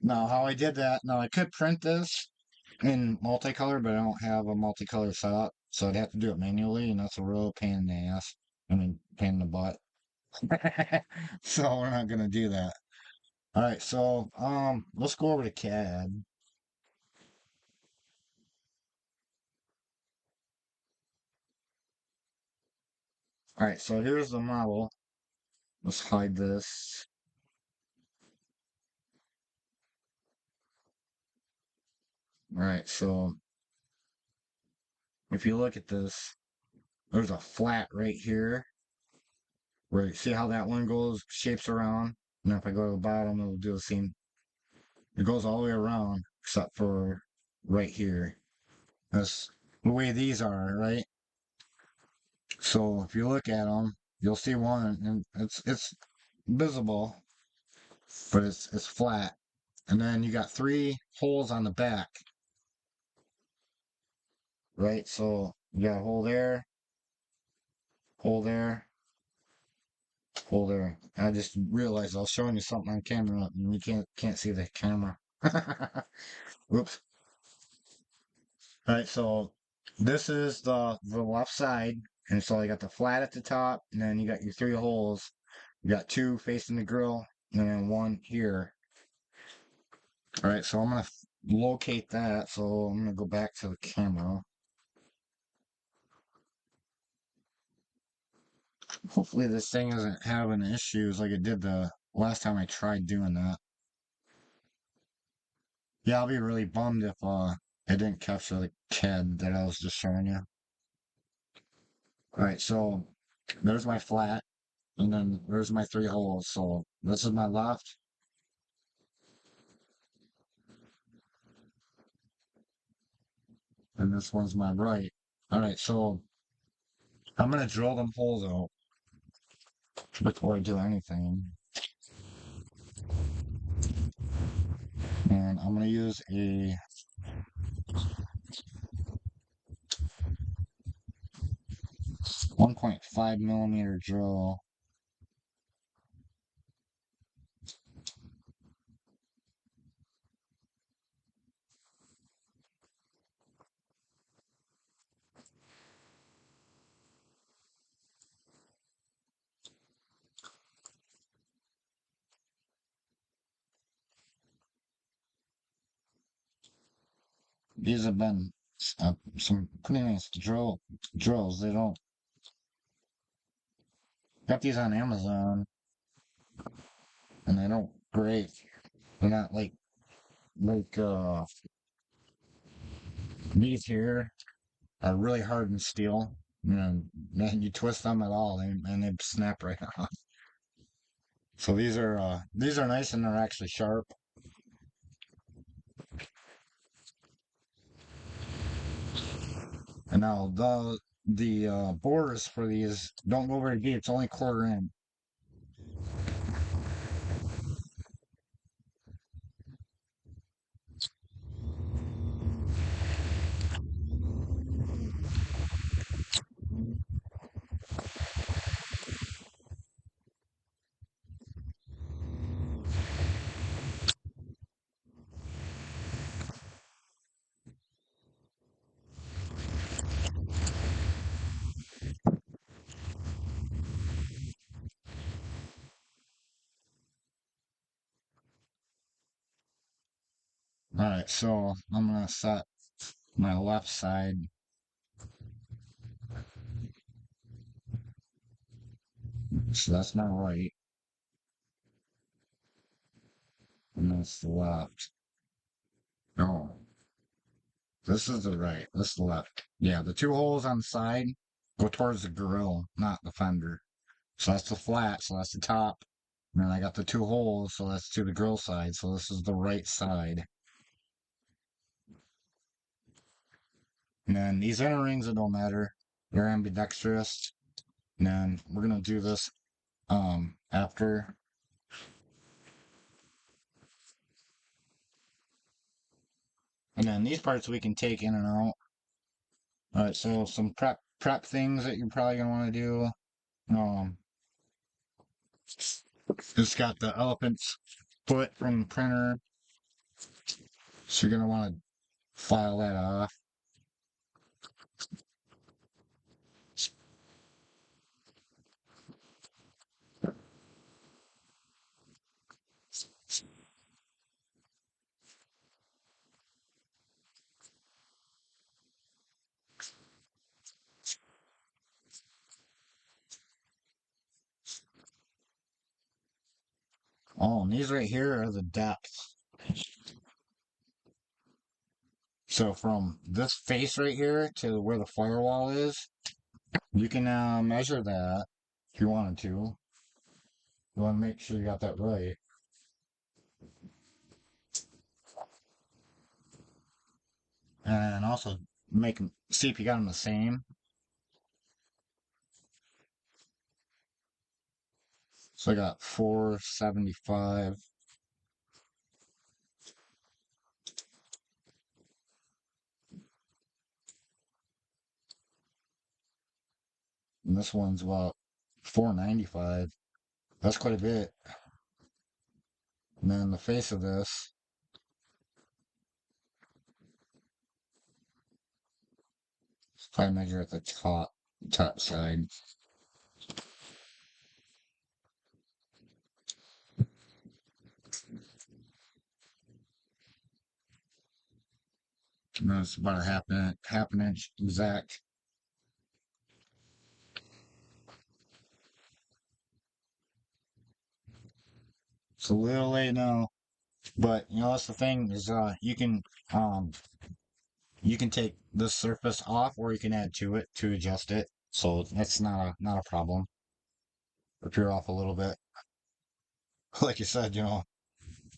now how I did that, now I could print this in multicolor, but I don't have a multicolor setup, so I'd have to do it manually, and that's a real pain in the ass. I mean, pain in the butt. So we're not gonna do that. All right, so let's go over to CAD. All right, so here's the model. Let's hide this. All right, so if you look at this, there's a flat right here. Where see how that one goes, shapes around, and if I go to the bottom, it'll do the same. It goes all the way around except for right here. That's the way these are, right? So if you look at them, you'll see one, and it's visible, but it's flat. And then you got three holes on the back, right? So you got a hole there, hole there, hole there. I just realized I was showing you something on camera, and you can't see the camera. Whoops. All right, so this is the left side, and so you got the flat at the top, and then you got your three holes. You got two facing the grill, and then one here. All right, so I'm gonna locate that. So I'm gonna go back to the camera. Hopefully this thing isn't having issues like it did the last time I tried doing that. Yeah, I'll be really bummed if it didn't capture the CAD that I was just showing you. All right, so There's my flat, and then there's my three holes. So this is my left, and this one's my right. All right, so I'm gonna drill them holes out before I do anything, and I'm gonna use a 1.5 millimeter drill. These have been some pretty nice drills. They don't got these on Amazon, and they don't great. They're not like these here are really hard and steel. You know, man, you twist them at all, and they snap right off. So these are nice and they're actually sharp. And now the bores for these don't go very deep. It's only quarter inch. All right, so I'm gonna set my left side. So that's my right, and that's the left. Oh, this is the right. This is the left. Yeah, the two holes on the side go towards the grill, not the fender. So that's the flat. So that's the top. And then I got the two holes, so that's to the grill side. So this is the right side. And then these inner rings, it don't matter. They're ambidextrous. And then we're gonna do this after. And then these parts we can take in and out. Alright, so some prep things that you're probably gonna want to do. Um it's got the elephant's foot from the printer. So you're gonna want to file that off. Oh, and these right here are the depths. So from this face right here to where the firewall is, you can measure that if you wanted to. You want to make sure you got that right. And also make them, see if you got them the same. So I got 475. And this one's about 495. That's quite a bit. And then the face of this, probably measure at the top side. And that's about a half an inch exact. It's a little late now, but you know that's the thing is um you can take this surface off or you can add to it to adjust it. So that's not a problem. Appear off a little bit. Like you said,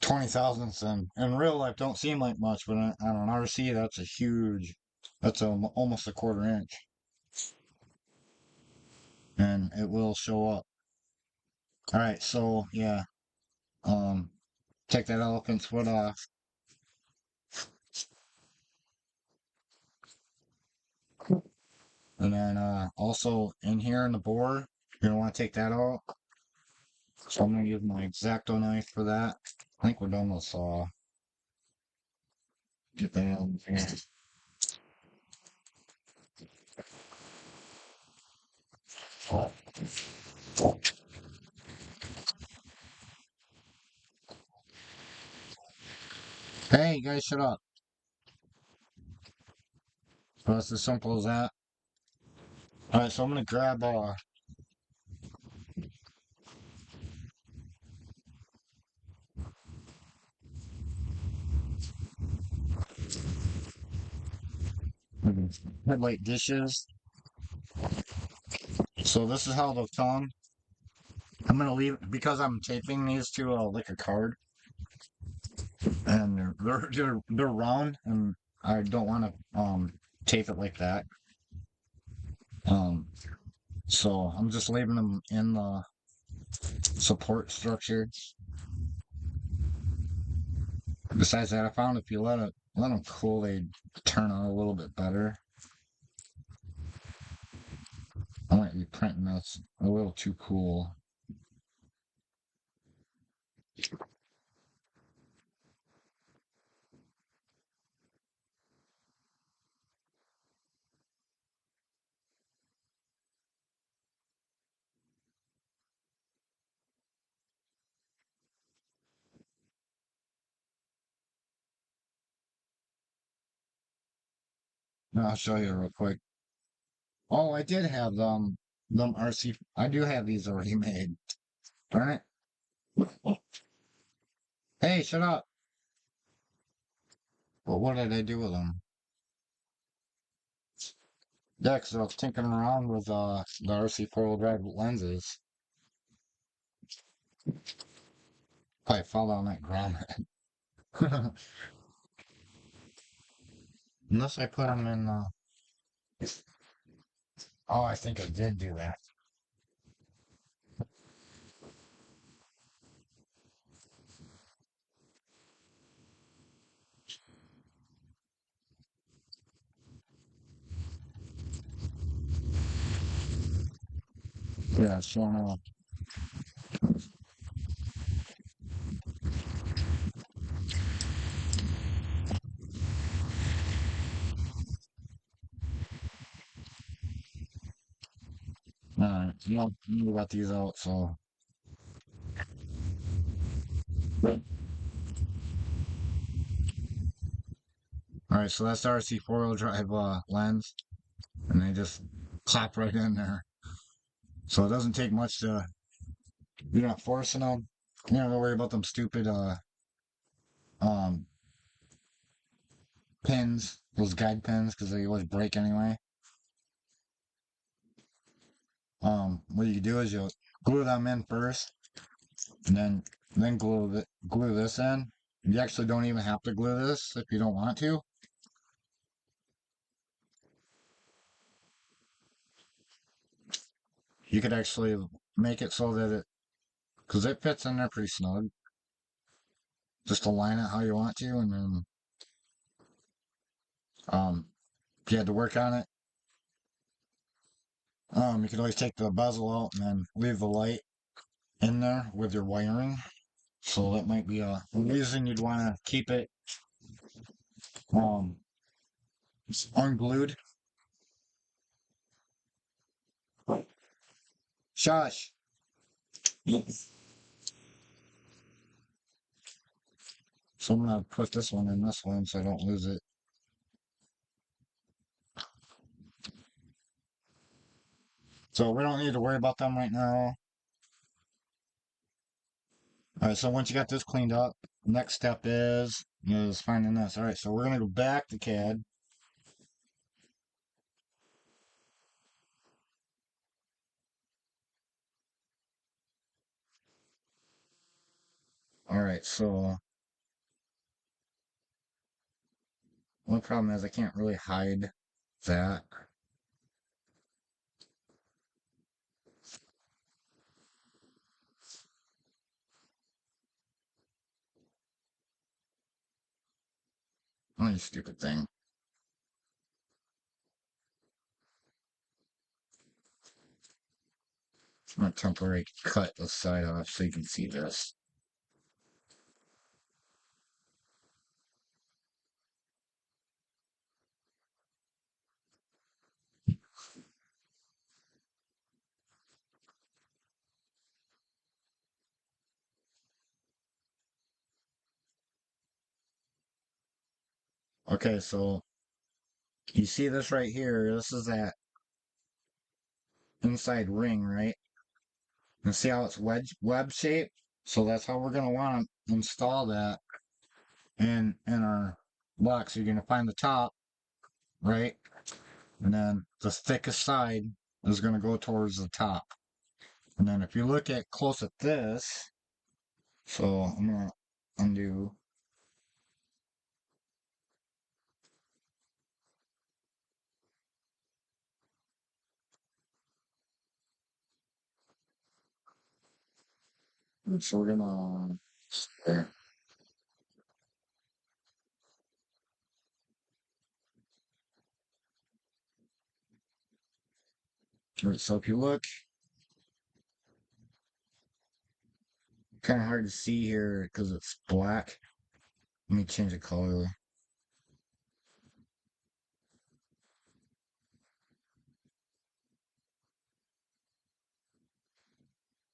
20 thousandths in real life don't seem like much, but on an RC, that's a huge, that's almost a quarter inch. And it will show up. All right, so yeah, um, take that elephant's foot off. And then also in here in the bore, you're gonna want to take that out. So I'm gonna use my X-Acto knife for that. I think we're done with saw. Get that out of here. Hey, you guys, shut up. So it's as simple as that. All right, so I'm gonna grab headlight dishes. So this is how they'll come. I'm gonna leave because I'm taping these to like a card, and they're round, and I don't want to tape it like that. Um, so I'm just leaving them in the support structure. Besides that, I found if you let them cool, they turn out a little bit better. I might be printing this a little too cool. I'll show you real quick. Oh, I did have them RC. I do have these already made. Darn it! Hey, shut up! Well, what did I do with them? Yeah, 'cause I was tinkering around with the RC4WD drive lenses. Probably fell down that ground. Unless I put them in. Oh, I think I did do that. Yeah, it's showing up. Alright, well, we got these out, so. Alright, so that's the RC4 drive lens, and they just clap right in there. So it doesn't take much to, you're not forcing them. You don't have to worry about them stupid um pins, those guide pins, because they always break anyway. What you do is you'll glue them in first, and then glue this in. You actually don't even have to glue this if you don't want to. You could actually make it so that because it fits in there pretty snug. Just align it how you want to, and then if you had to work on it, you could always take the bezel out and then leave the light in there with your wiring. So that might be a reason you'd want to keep it um unglued. Shush. So I'm gonna put this one in this one so I don't lose it. So we don't need to worry about them right now. All right, so once you got this cleaned up, next step is finding this. All right, so we're gonna go back to CAD. Alright, so one problem is I can't really hide that. Oh, you stupid thing. I'm gonna temporarily cut the side off so you can see this. Okay, so you see this right here? This is that inside ring, right? And see how it's web shape? So that's how we're gonna want to install that in our block. So you're gonna find the top, right? And then the thickest side is gonna go towards the top. And then if you look at close at this, so I'm gonna undo. So we're gonna there. Right, so if you look, kind of hard to see here because it's black. Let me change the color.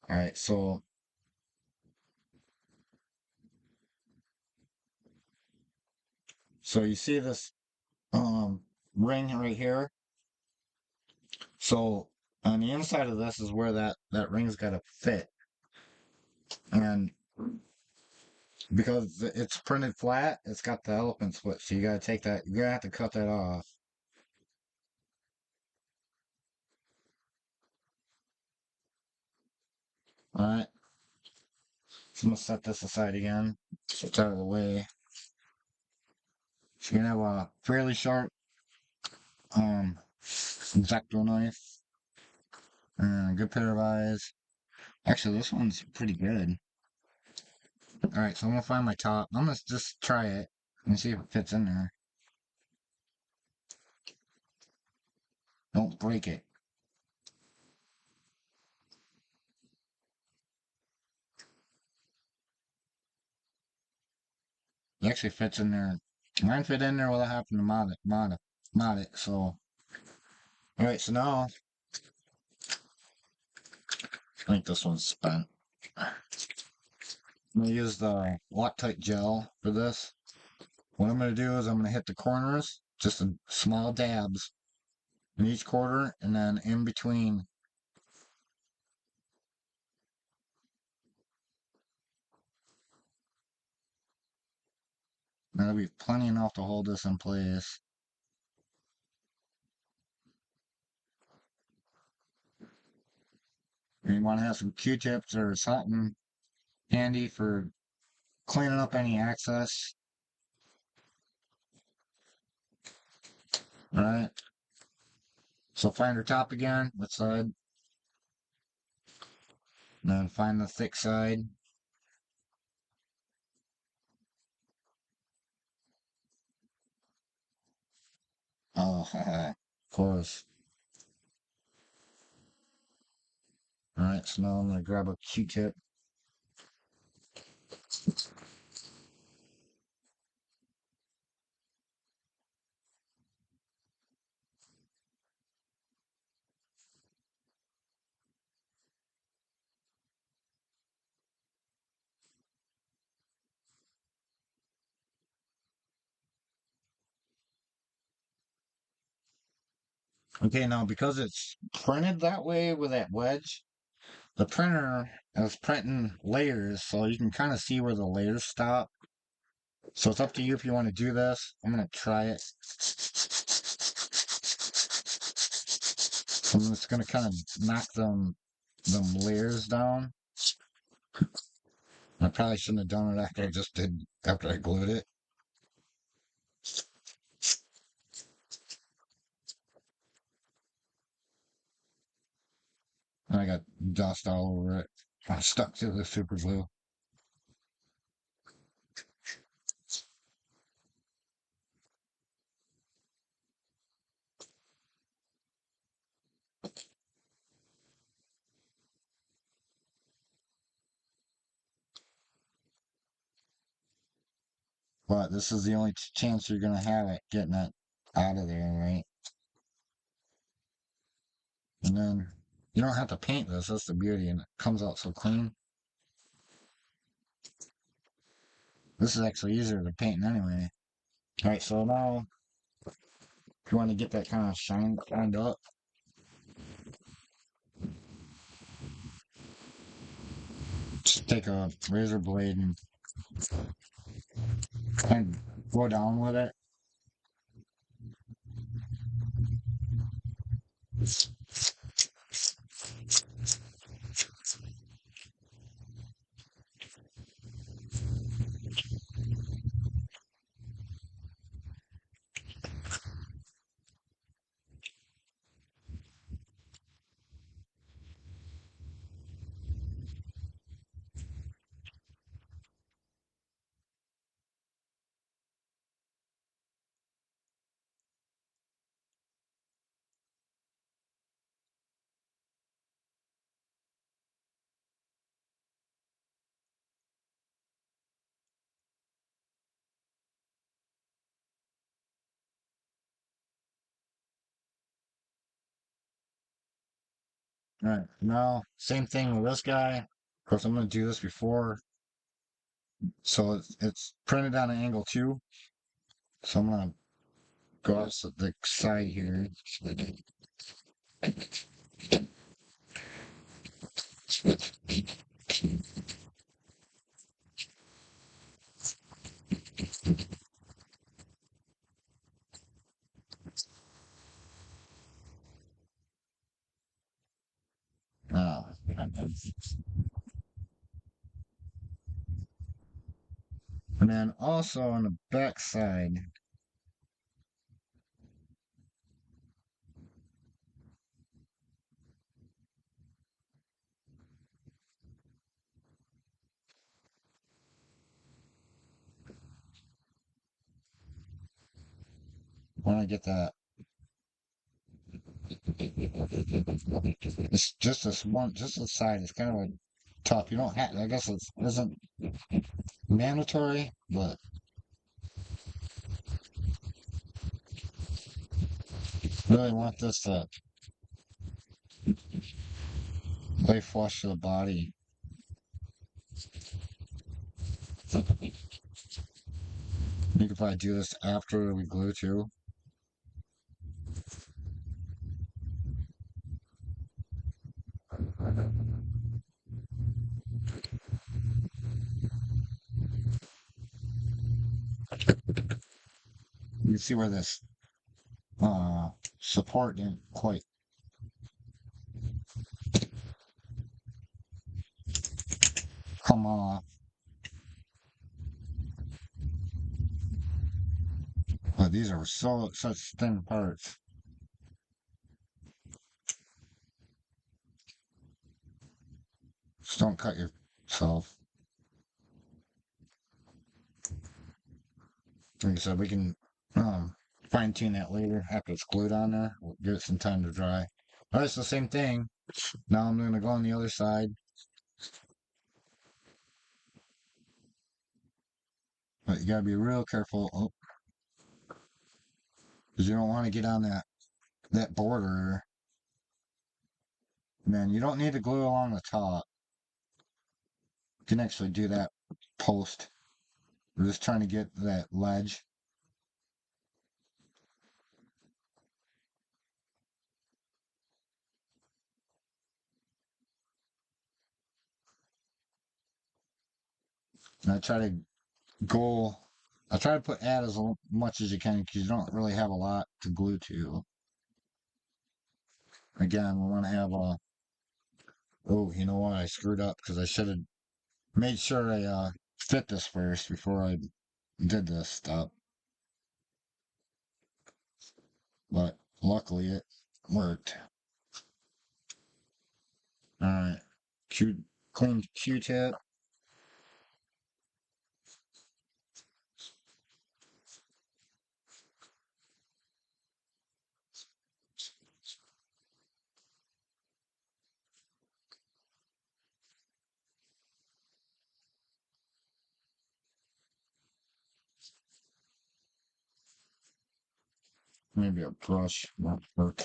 All right, so you see this ring right here. So on the inside of this is where that ring's got to fit, and because it's printed flat, it's got the elephant split. So you gotta take that. You're gonna have to cut that off. All right. So I'm gonna set this aside again, so it's out of the way. So you're gonna have a fairly sharp X-Acto knife and a good pair of eyes. Actually, this one's pretty good. All right, so I'm gonna find my top. I'm gonna just try it and see if it fits in there. Don't break it. It actually fits in there. Mine fit in there without having to mod it. So, all right, so now I think this one's spent. I'm gonna use the Loctite gel for this. What I'm gonna do is I'm gonna hit the corners, just a small dabs in each quarter, and then in between. That'll be plenty enough to hold this in place. And you want to have some Q-tips or something handy for cleaning up any excess. All right. So find your top again, which side? And then find the thick side. Oh, of course. All right, so now I'm gonna grab a Q-tip. Okay, now because it's printed that way with that wedge, the printer is printing layers, so you can kind of see where the layers stop. So it's up to you if you want to do this. I'm gonna try it. I'm just gonna kind of knock them layers down. I probably shouldn't have done it after I glued it. And I got dust all over it. I stuck to the super glue. But this is the only chance you're gonna have at getting it out of there, right? And then you don't have to paint this. That's the beauty, and it comes out so clean. This is actually easier than painting anyway. All right, so now if you want to get that kind of shined up, just take a razor blade and kind of go down with it. All right, now same thing with this guy. Of course, I'm going to do this before, so it's printed on an angle too. So I'm going to go off the side here. Oh, and then also on the back side, when I get that, it's just this one, just the side. It's kind of like tough. You don't have. I guess it isn't mandatory, but really want this to lay flush to the body. You could probably do this after we glue too. You see where this uh support didn't quite come off. But these are such thin parts. Just don't cut yourself. Like I said, we can fine tune that later after it's glued on there. We'll give it some time to dry. Alright, it's the same thing. Now I'm gonna go on the other side. But you gotta be real careful, because you don't want to get on that border. And then you don't need to glue along the top. You can actually do that post. We're just trying to get that ledge. And go, I try to add as much as you can because you don't really have a lot to glue to. Again, we want to have a, oh, you know what? I screwed up because I should have made sure I fit this first before I did this stuff, but luckily it worked. All right, clean Q-tip. Maybe a brush won't work.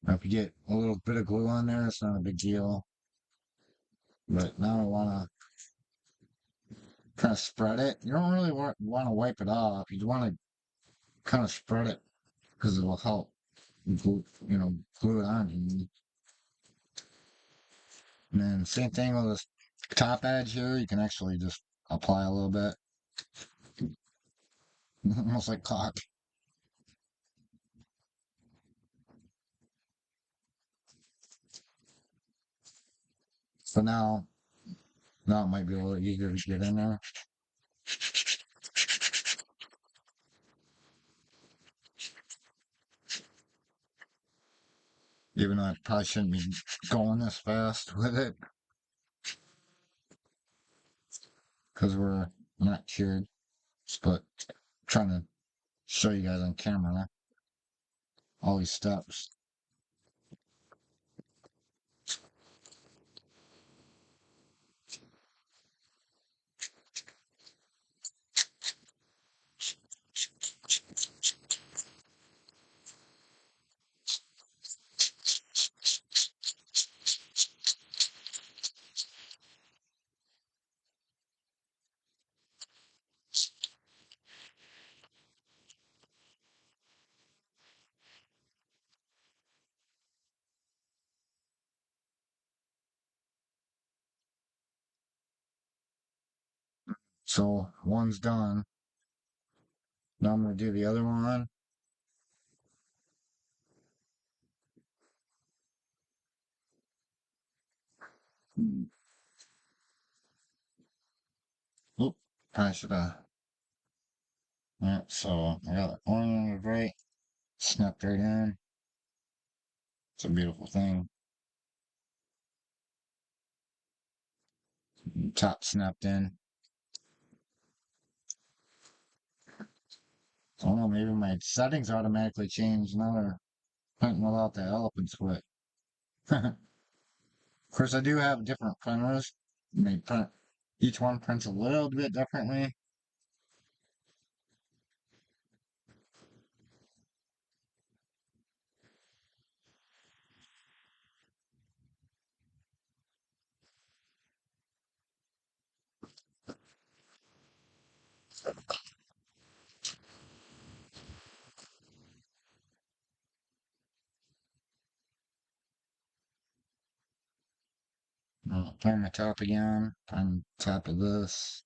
If you get a little bit of glue on there, it's not a big deal. But now I want to kind of spread it. You don't really want to wipe it off. You want to kind of spread it because it will help glue, glue it on. And then same thing with this top edge here. You can actually just apply a little bit, almost like caulk. So now it might be a little easier to get in there. Even though I probably shouldn't be going this fast with it because we're not cured, but trying to show you guys on camera all these steps. So one's done. Now I'm going to do the other one. Oop, I should have. Yeah, so I got one on the right, snapped right in. It's a beautiful thing. Top snapped in. I don't know, maybe my settings automatically changed now they're printing without the elephant's foot. Of course, I do have different printers. They print, each one prints a little bit differently. I'll find my top again, find the top of this.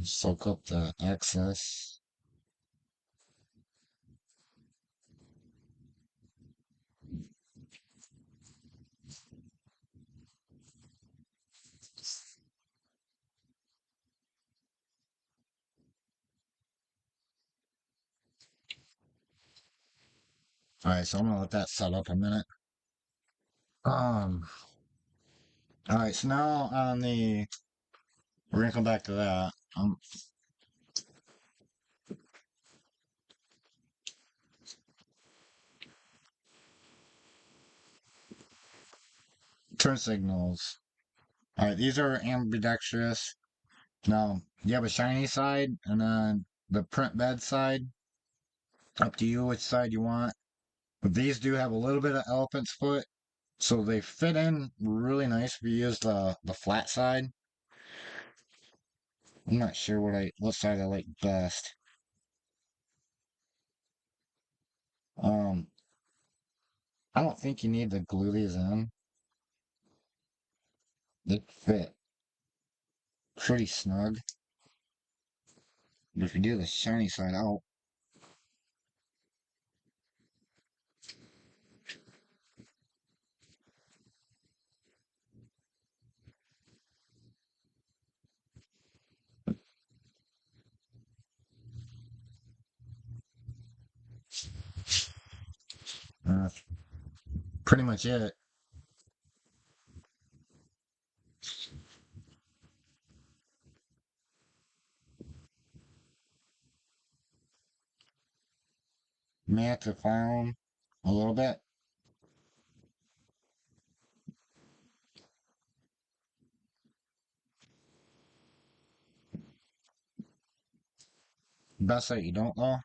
Soak up the excess. Alright, so I'm gonna let that set up a minute. Um, alright, so now on we're gonna come back to that. Turn signals. Alright, these are ambidextrous. Now, you have a shiny side and then the print bed side. Up to you which side you want. But these do have a little bit of elephant's foot, so they fit in really nice if you use the flat side. I'm not sure what side I like best. Um, I don't think you need to glue these in. They fit pretty snug. But if you do the shiny side out, that's pretty much it. May have to file them a little bit. Best that you don't though.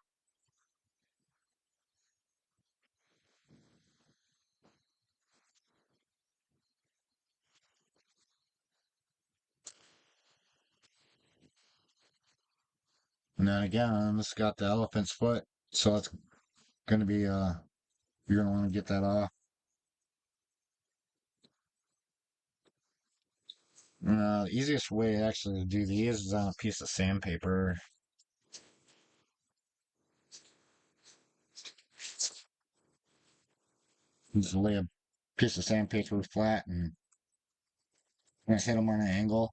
And then again, it's got the elephant's foot, so it's gonna be you're gonna want to get that off. The easiest way actually to do these is on a piece of sandpaper. Just lay a piece of sandpaper flat and hit them on an angle.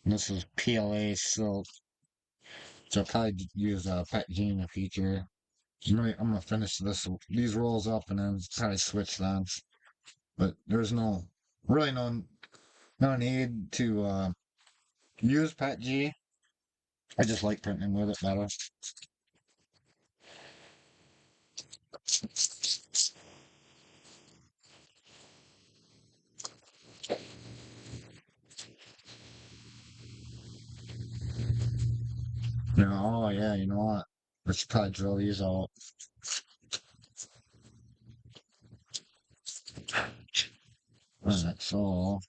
This is PLA silk, so I'll probably use Pet G in the future. I'm gonna finish these rolls up and then probably switch them. But there's really no need to use Pet G. I just like printing with it better. Oh yeah, you know what? Let's probably drill these out. Alright, so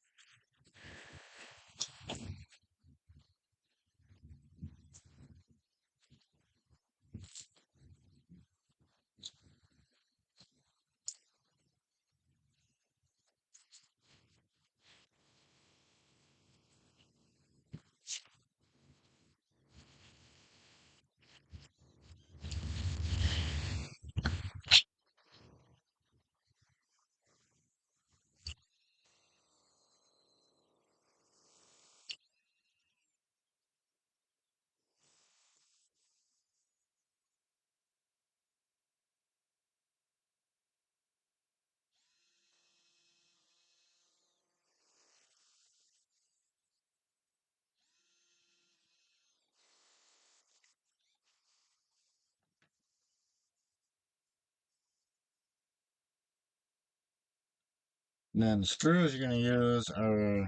then the screws you're gonna use are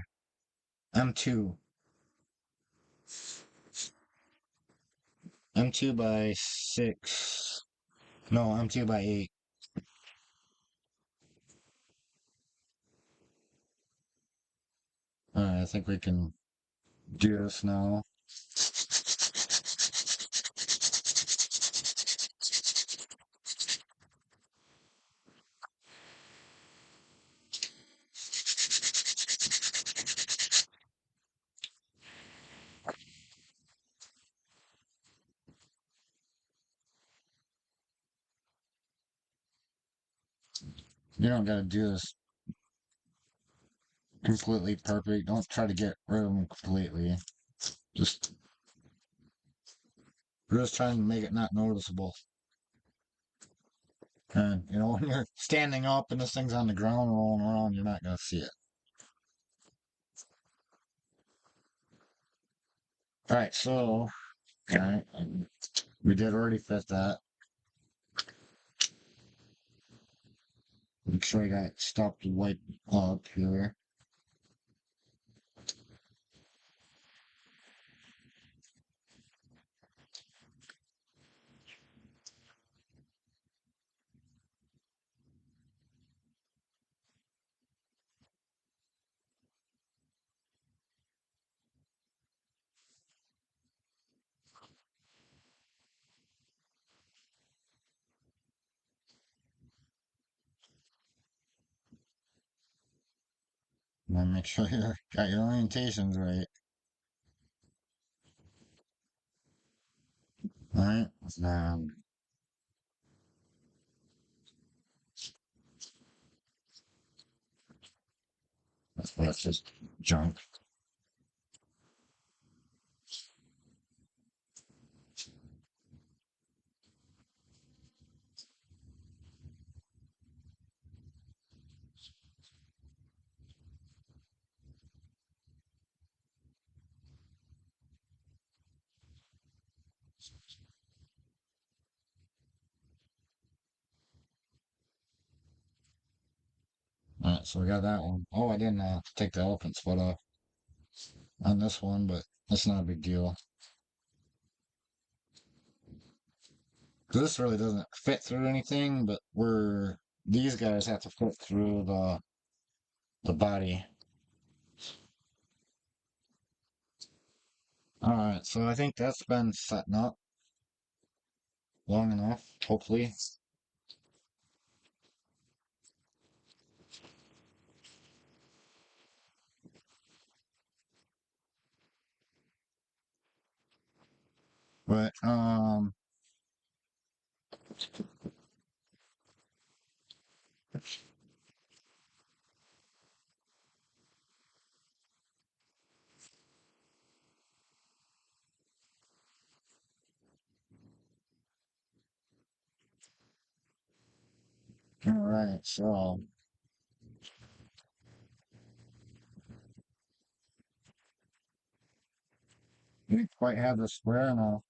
M2. M2 by 6. No, M2 by 8. Alright, I think we can do this now. You don't gotta do this completely perfect. Don't try to get rid of them completely. Just we're just trying to make it not noticeable. And when you're standing up and this thing's on the ground rolling around, you're not gonna see it. Alright, so alright, we did already fit that. Make sure I got stuff to wipe up here. want to make sure you got your orientations right. All right. That's just junk. All right, so we got that one. Oh, I didn't take the elephant's foot off on this one, but that's not a big deal. This really doesn't fit through anything, but these guys have to fit through the body. All right, so I think that's been setting up long enough, hopefully. But all right, so we didn't quite have the square enough.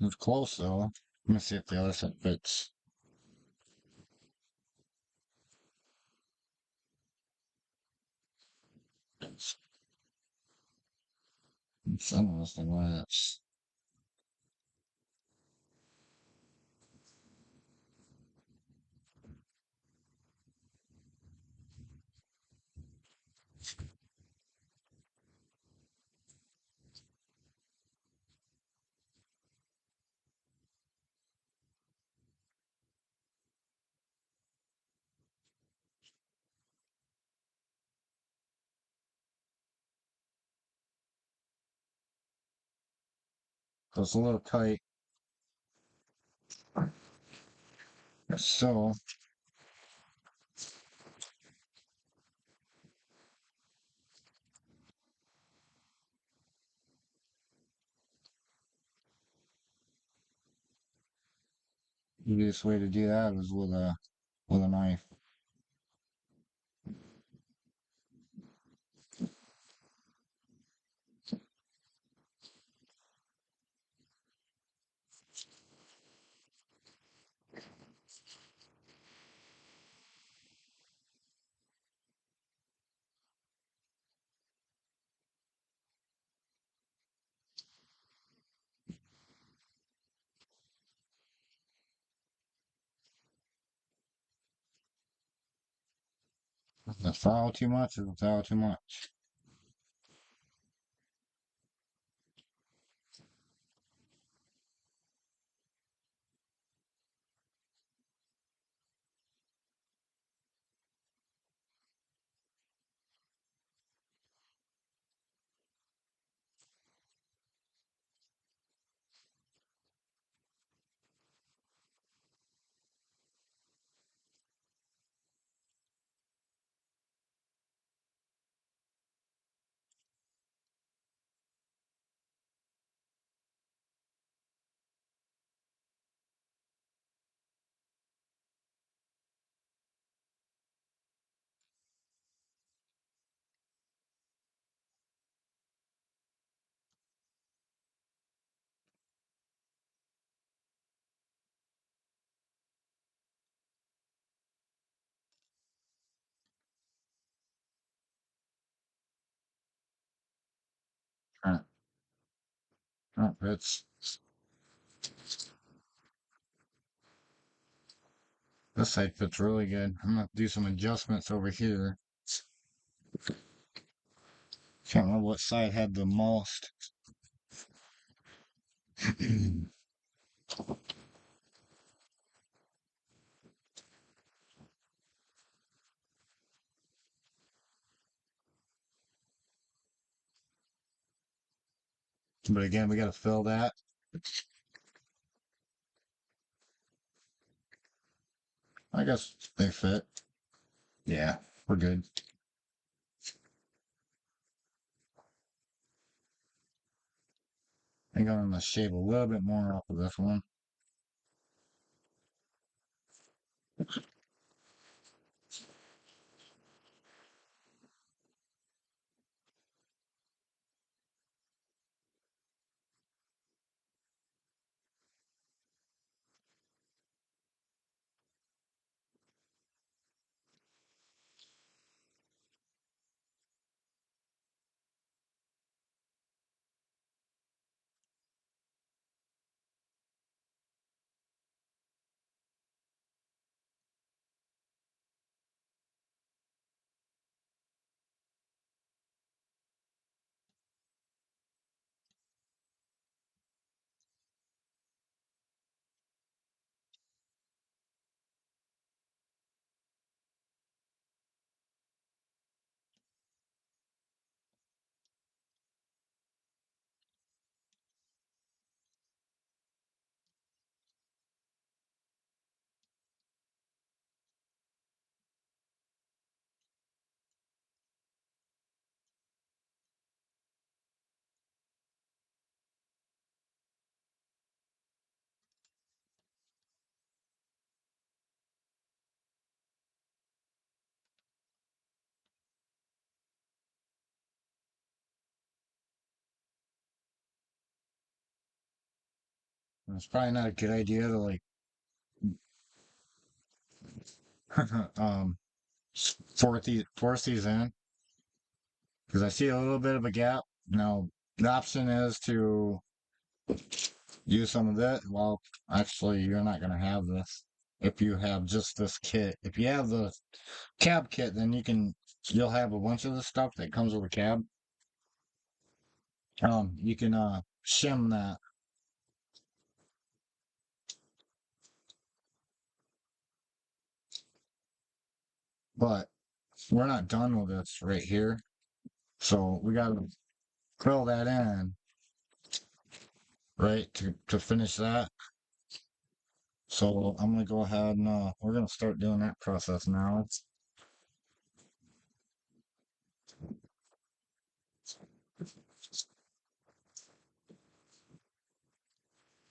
It was close though. Let me see if the other set fits. Some of this thing was. So it's a little tight. So the easiest way to do that is with a knife. The foul too much is the foul too much. Alright, alright, this side fits really good. I'm gonna do some adjustments over here. Can't remember what side had the most. But again, we got to fill that. I guess they fit. Yeah, we're good. I'm going to shave a little bit more off of this one. It's probably not a good idea to like um force these in because I see a little bit of a gap. Now the option is to use some of that. Well, actually, you're not going to have this if you have just this kit. If you have the cab kit, then you'll have a bunch of the stuff that comes with a cab. You can shim that, but we're not done with this right here. So we got to fill that in, right, to finish that. So I'm gonna go ahead and we're gonna start doing that process now.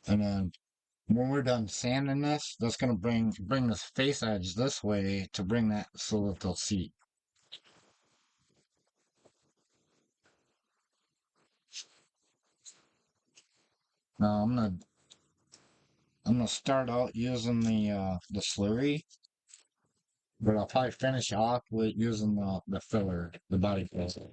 And then when we're done sanding this, that's gonna bring this face edge this way to bring that so that they'll see. Now I'm gonna start out using the slurry, but I'll probably finish off with using the filler, the body filler.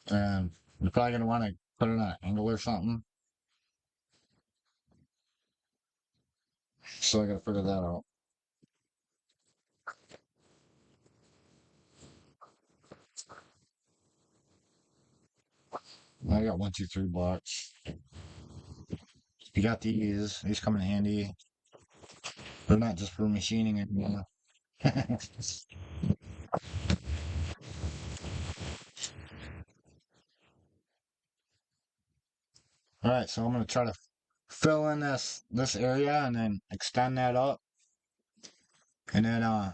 And you're probably gonna want to put it on an angle or something. So I gotta figure that out. I got 1, 2, 3 blocks. You got these. These come in handy. They're not just for machining anymore. All right, so I'm gonna try to fill in this area and then extend that up, and then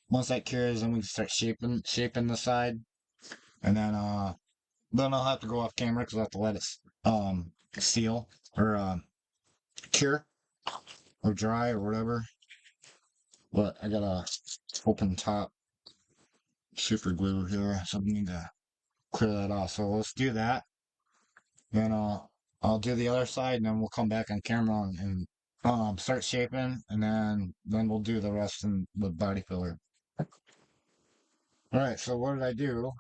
once that cures, then we can start shaping the side, and then I'll have to go off camera because I have to let it seal or cure or dry or whatever. But I got a open top super glue here, so we need to clear that off. So let's do that. Then I'll do the other side, and then we'll come back on camera and start shaping, and then we'll do the rest in the body filler. Alright, so what did I do?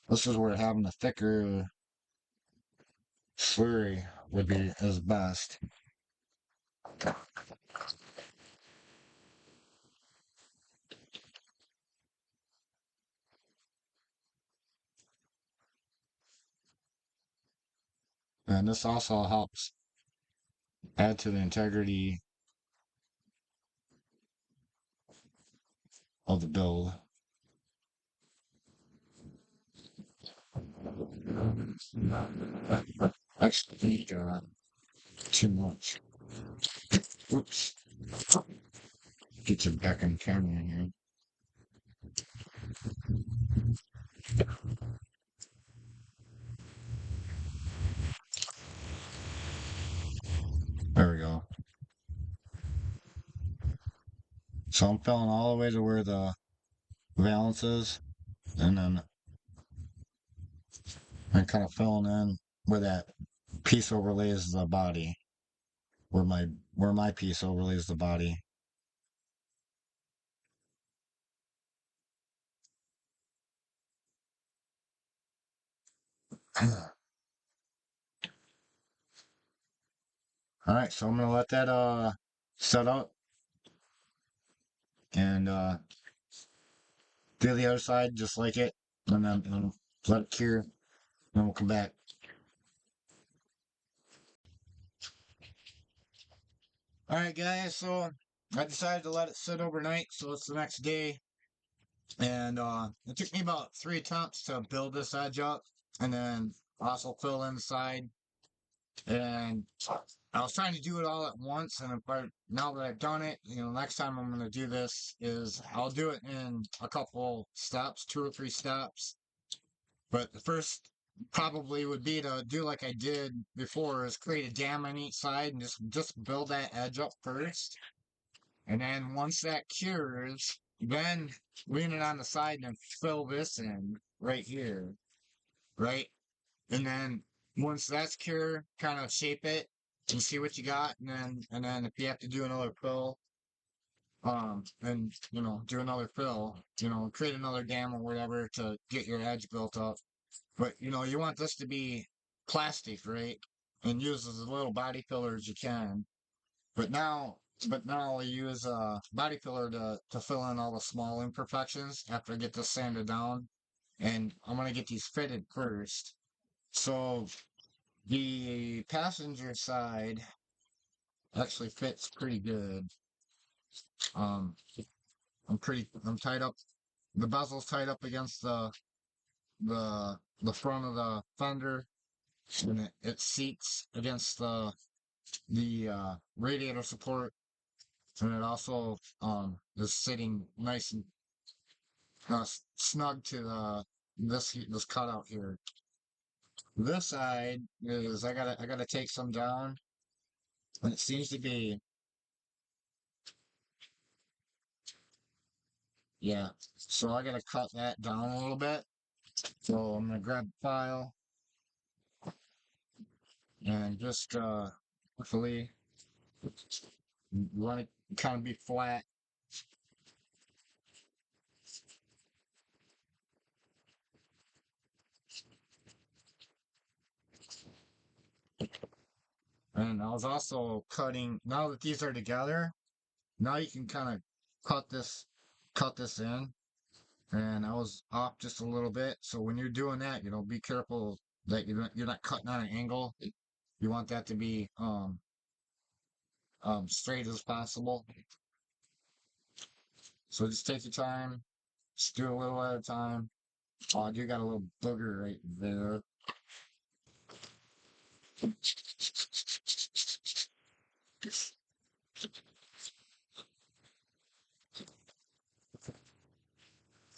This is where having a thicker slurry would be is best. And this also helps add to the integrity of the build. Actually, too much. Oops. Get you back on camera here. There we go. So I'm filling all the way to where the valance is, and then I'm kind of filling in where that piece overlays the body, where my piece overlays the body. All right, so I'm gonna let that set up and do the other side just like it, and then let it cure. And then we'll come back. All right, guys. So I decided to let it sit overnight, so it's the next day, and it took me about 3 attempts to build this edge up, and then also fill in the side. And I was trying to do it all at once, and now that I've done it, next time I'm going to do this is I'll do it in a couple steps, 2 or 3 steps. But the first probably would be to do like I did before, is create a dam on each side and just build that edge up first. And then once that cures, then lean it on the side and fill this in right here, right? And then once that's cured, kind of shape it and see what you got, and then if you have to do another fill, and do another fill, create another dam or whatever to get your edge built up. But you want this to be plastic, right? And use as little body filler as you can. But now, I use body filler to fill in all the small imperfections after I get this sanded down, and I'm gonna get these fitted first. So the passenger side actually fits pretty good. Um, I'm tied up. The bezel's tied up against the front of the fender, and it seats against the radiator support, and it also is sitting nice and snug to this cutout here. This side is I gotta take some down, and it seems to be, yeah. So I gotta cut that down a little bit. So I'm gonna grab the file and just hopefully run it kind of be flat. And I was also cutting, now that these are together, now you can kind of cut this cut this in. And I was off just a little bit. So when you're doing that, be careful that you're not cutting on an angle. You want that to be straight as possible. So just take your time, just do a little at a time. Oh, you got a little booger right there.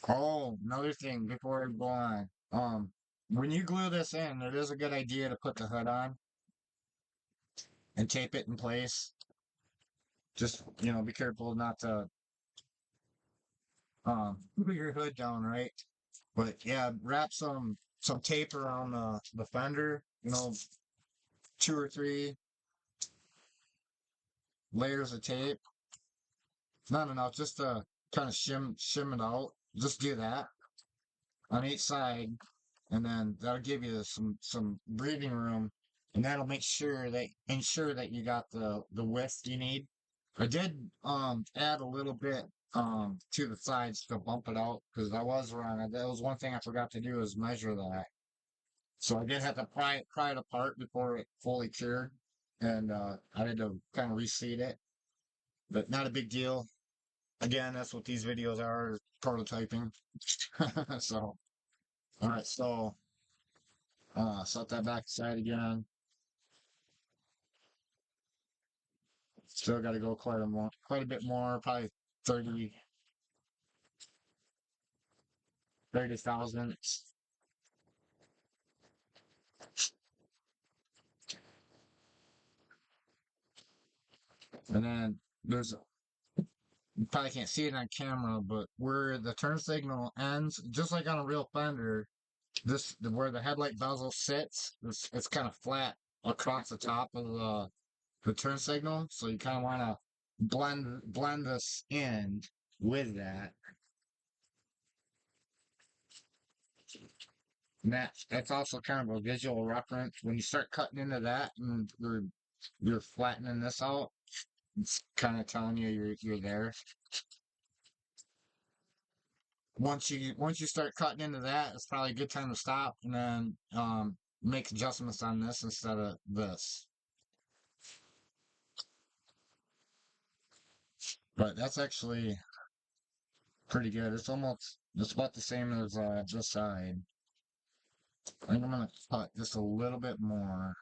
Oh, another thing before I go on. When you glue this in, it is a good idea to put the hood on and tape it in place. Just, be careful not to put your hood down, right? But yeah, wrap some tape around the fender, 2 or 3 layers of tape. Not enough, just to kind of shim it out. Just do that on each side, and then that'll give you some breathing room, and that'll ensure that you got the width you need. I did add a little bit to the sides to bump it out because I was wrong. That was one thing I forgot to do is measure that. So I did have to pry it apart before it fully cured, and I had to kind of reseat it, but not a big deal. Again, that's what these videos are, prototyping. So, all right, so set that back aside again. Still got to go quite a bit more, probably 30, 30,000. And then you probably can't see it on camera, but where the turn signal ends, just like on a real fender, where the headlight bezel sits, it's kind of flat across the top of the turn signal. So you kind of want to blend this in with that. And that's also kind of a visual reference. When you start cutting into that and you're flattening this out, it's kind of telling you you're there. Once you start cutting into that, it's probably a good time to stop and then make adjustments on this instead of this. But that's actually pretty good. It's about the same as this side. I think I'm gonna cut just a little bit more.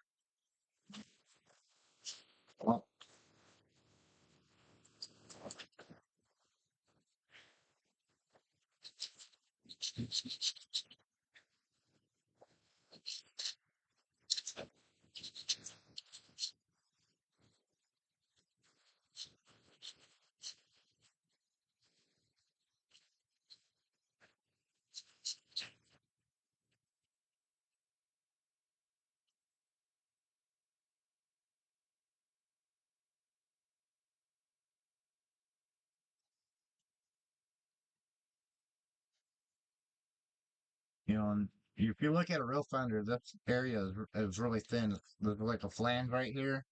Oh, and if you look at a real fender, this area is really thin. There's like a flange right here,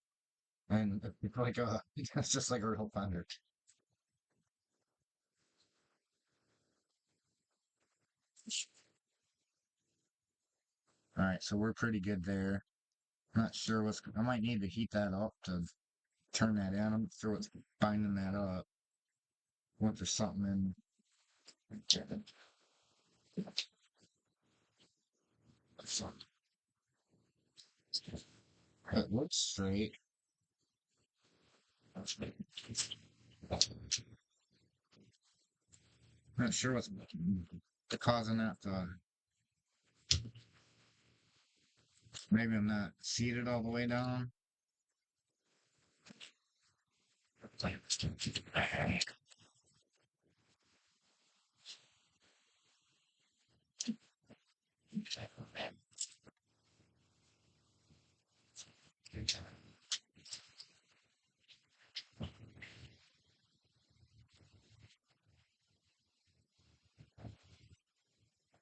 and it's like it's just like a real fender. All right, so we're pretty good there. Not sure I might need to heat that up to turn that in. I'm not sure what's binding that up. What there's something in. It looks straight. Not sure what's causing that to. Maybe I'm not seated all the way down.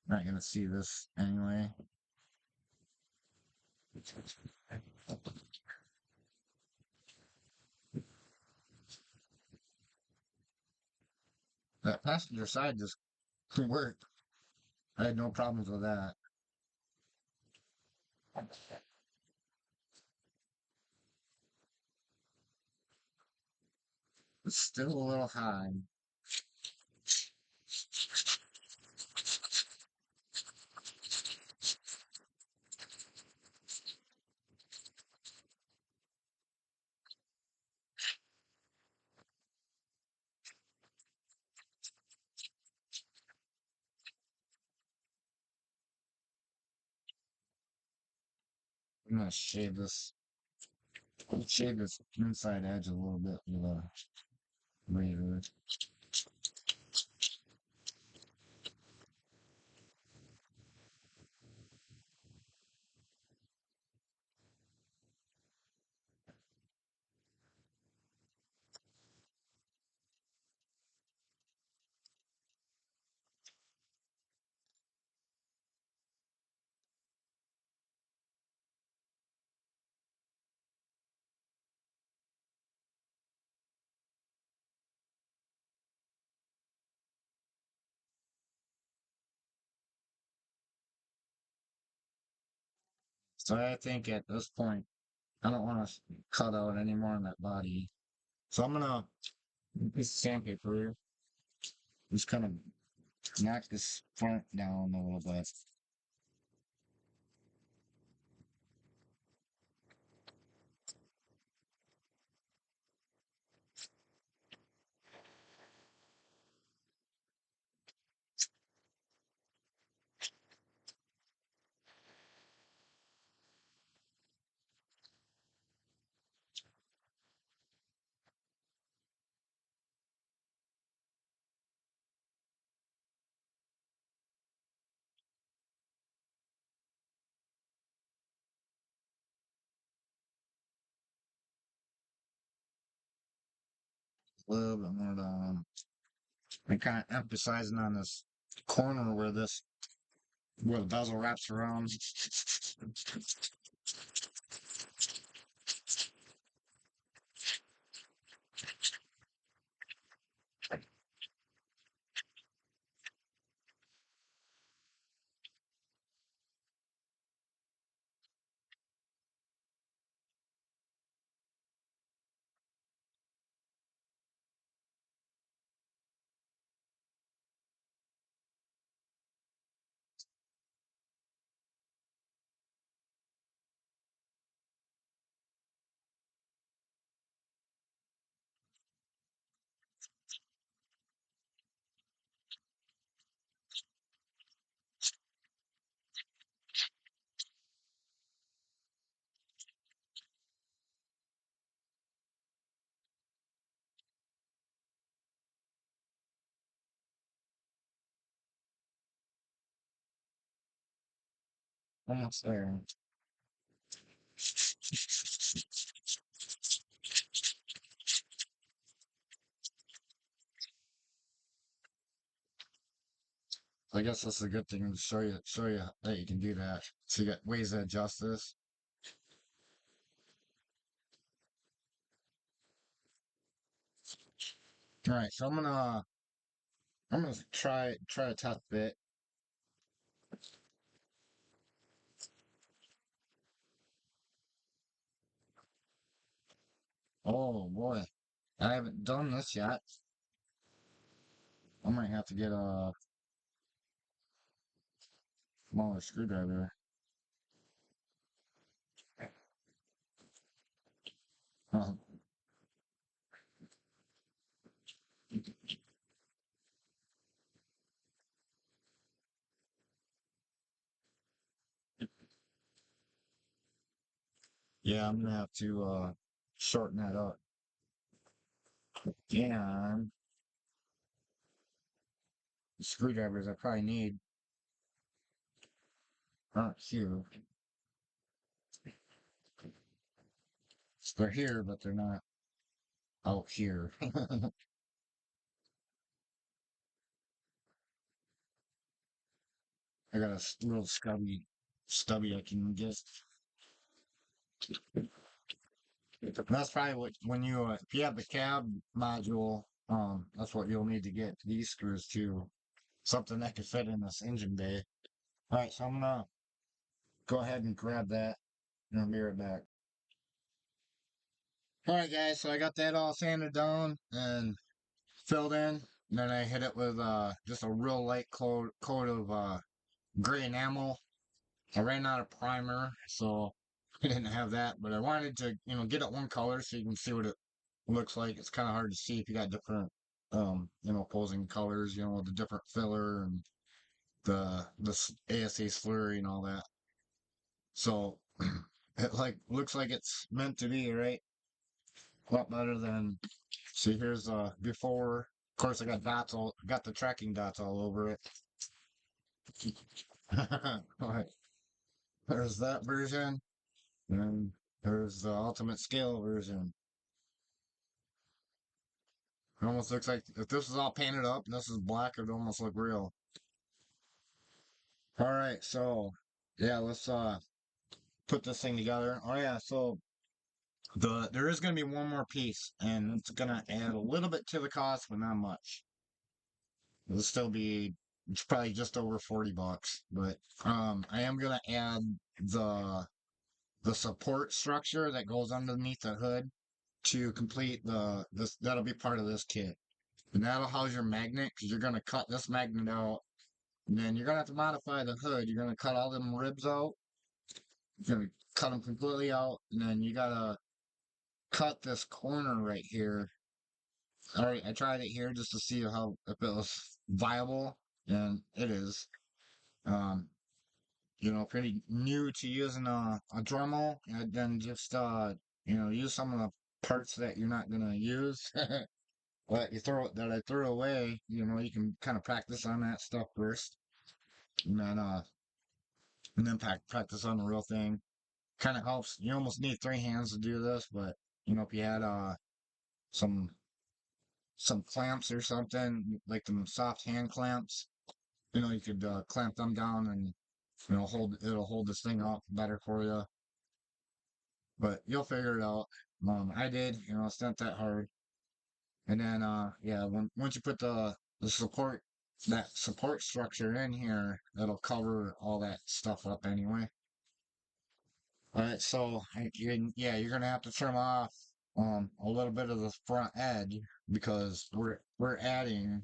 Not gonna see this anyway. That passenger side just worked. I had no problems with that. It's still a little high. I'm gonna shave this inside edge a little bit with a razor. So I think at this point, I don't want to cut out any more on that body. So I'm gonna piece of sandpaper here. Just kind of knock this front down a little bit. A little bit more down. And kind of emphasizing on this corner where the bezel wraps around. Almost there. I guess that's a good thing to show you that you can do that. So you got ways to adjust this. All right, so I'm gonna try a tough bit. Oh boy, I haven't done this yet. I might have to get a smaller screwdriver. Uh, yeah, I'm gonna have to shorten that up. And the screwdrivers I probably need aren't here. They're here, but they're not out here. I got a little stubby I can get. And that's probably what when you if you have the cab module, that's what you'll need to get these screws to. Something that could fit in this engine bay. All right, so I'm gonna go ahead and grab that and I'll be right back. All right, guys, so I got that all sanded down and filled in. And then I hit it with just a real light coat of gray enamel. I ran out of primer, so I didn't have that, but I wanted to, get it one color so you can see what it looks like. It's kind of hard to see if you got different, opposing colors, with the different filler and the ASA slurry and all that. So it looks like it's meant to be, right? A lot better than. See, here's before. Of course, I got the tracking dots all over it. All right, there's that version. And there's the ultimate scale version. It almost looks like if this was all painted up and this is black, it'd almost look real. All right, so yeah, let's put this thing together. Oh yeah, so there is gonna be one more piece, and it's gonna add a little bit to the cost, but not much. It'll still be it's probably just over $40, but I am gonna add the the support structure that goes underneath the hood to complete the this that'll be part of this kit. And that'll house your magnet because you're gonna cut this magnet out. And then you're gonna have to modify the hood. You're gonna cut all them ribs out. You're gonna cut them completely out, and then you gotta cut this corner right here. All right, I tried it here just to see how if it was viable, and it is. Um, pretty new to using a Dremel, and then just use some of the parts that you're not gonna use. But I threw away, you can kind of practice on that stuff first, and then practice on the real thing. Kind of helps. You almost need three hands to do this, but if you had some some clamps or something like them soft hand clamps, you could clamp them down and it'll hold this thing up better for you. But you'll figure it out. I did. It's not that hard. And then yeah, once you put the support structure in here, it'll cover all that stuff up anyway. All right, so yeah, you're gonna have to trim off a little bit of the front edge because we're adding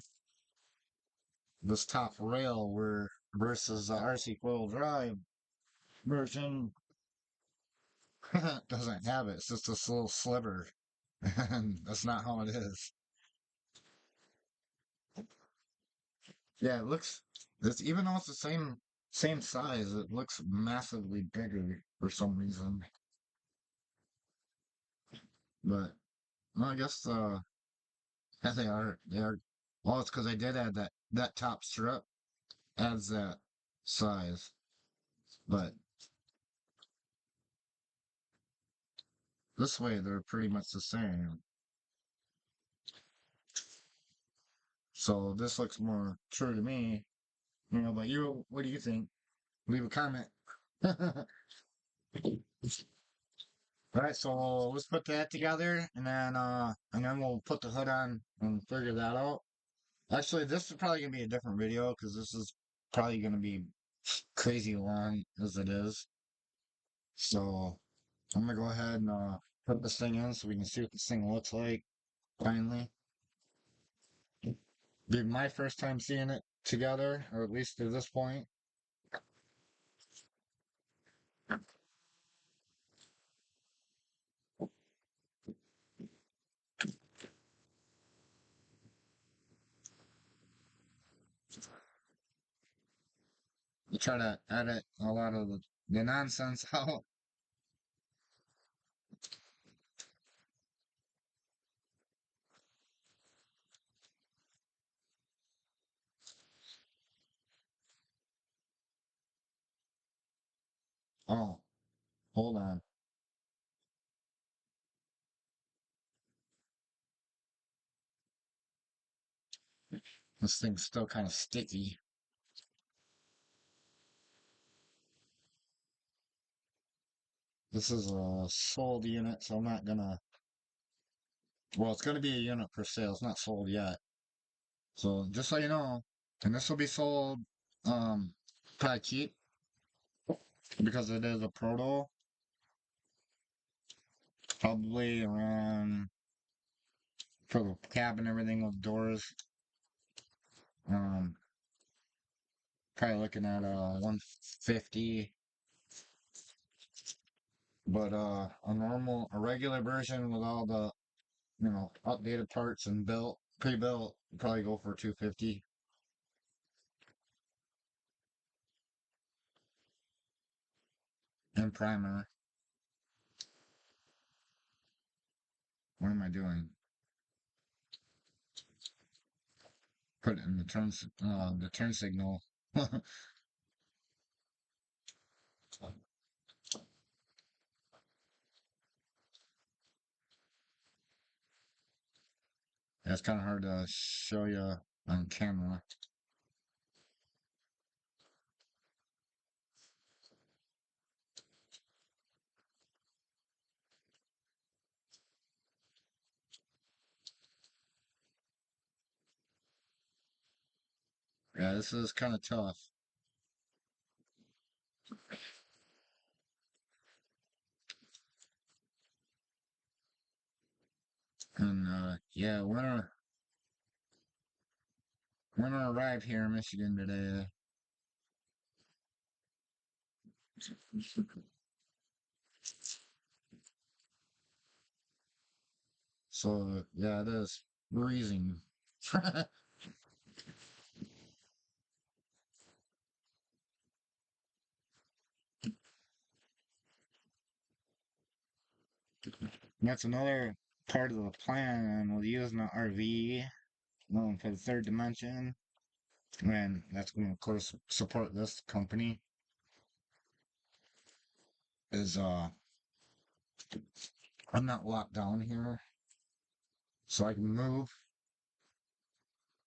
this top rail where versus the RC4 drive version doesn't have it. It's just this little sliver, and that's not how it is. Yeah, it looks. It's even though it's the same size, it looks massively bigger for some reason. But well, I guess yeah, they are. Well, it's because I did add that top strip adds that size, but this way they're pretty much the same. So this looks more true to me. But what do you think? Leave a comment. All right, so let's put that together, and then we'll put the hood on and figure that out. Actually, this is probably gonna be a different video because this is probably gonna be crazy long as it is. So I'm gonna go ahead and put this thing in so we can see what this thing looks like finally. Be my first time seeing it together, or at least to this point. You try to edit a lot of the nonsense out. Oh, hold on. This thing's still kind of sticky. This is a sold unit, so I'm not gonna. Well, it's gonna be a unit for sale. It's not sold yet. So just so you know, and this will be sold um probably cheap because it is a Proto, probably around for the cab and everything with doors. Um, Probably looking at 150, but a regular version with all the updated parts and pre-built, probably go for 250 and primer. What am I doing? Put it in the turn signal. Yeah, it's kind of hard to show you on camera. Yeah, this is kind of tough. And yeah, winter arrived here in Michigan today. So yeah, it is freezing. That's another part of the plan, and we're using the RV for the third dimension, and that's going to, of course, support this company. Is I'm not locked down here, so I can move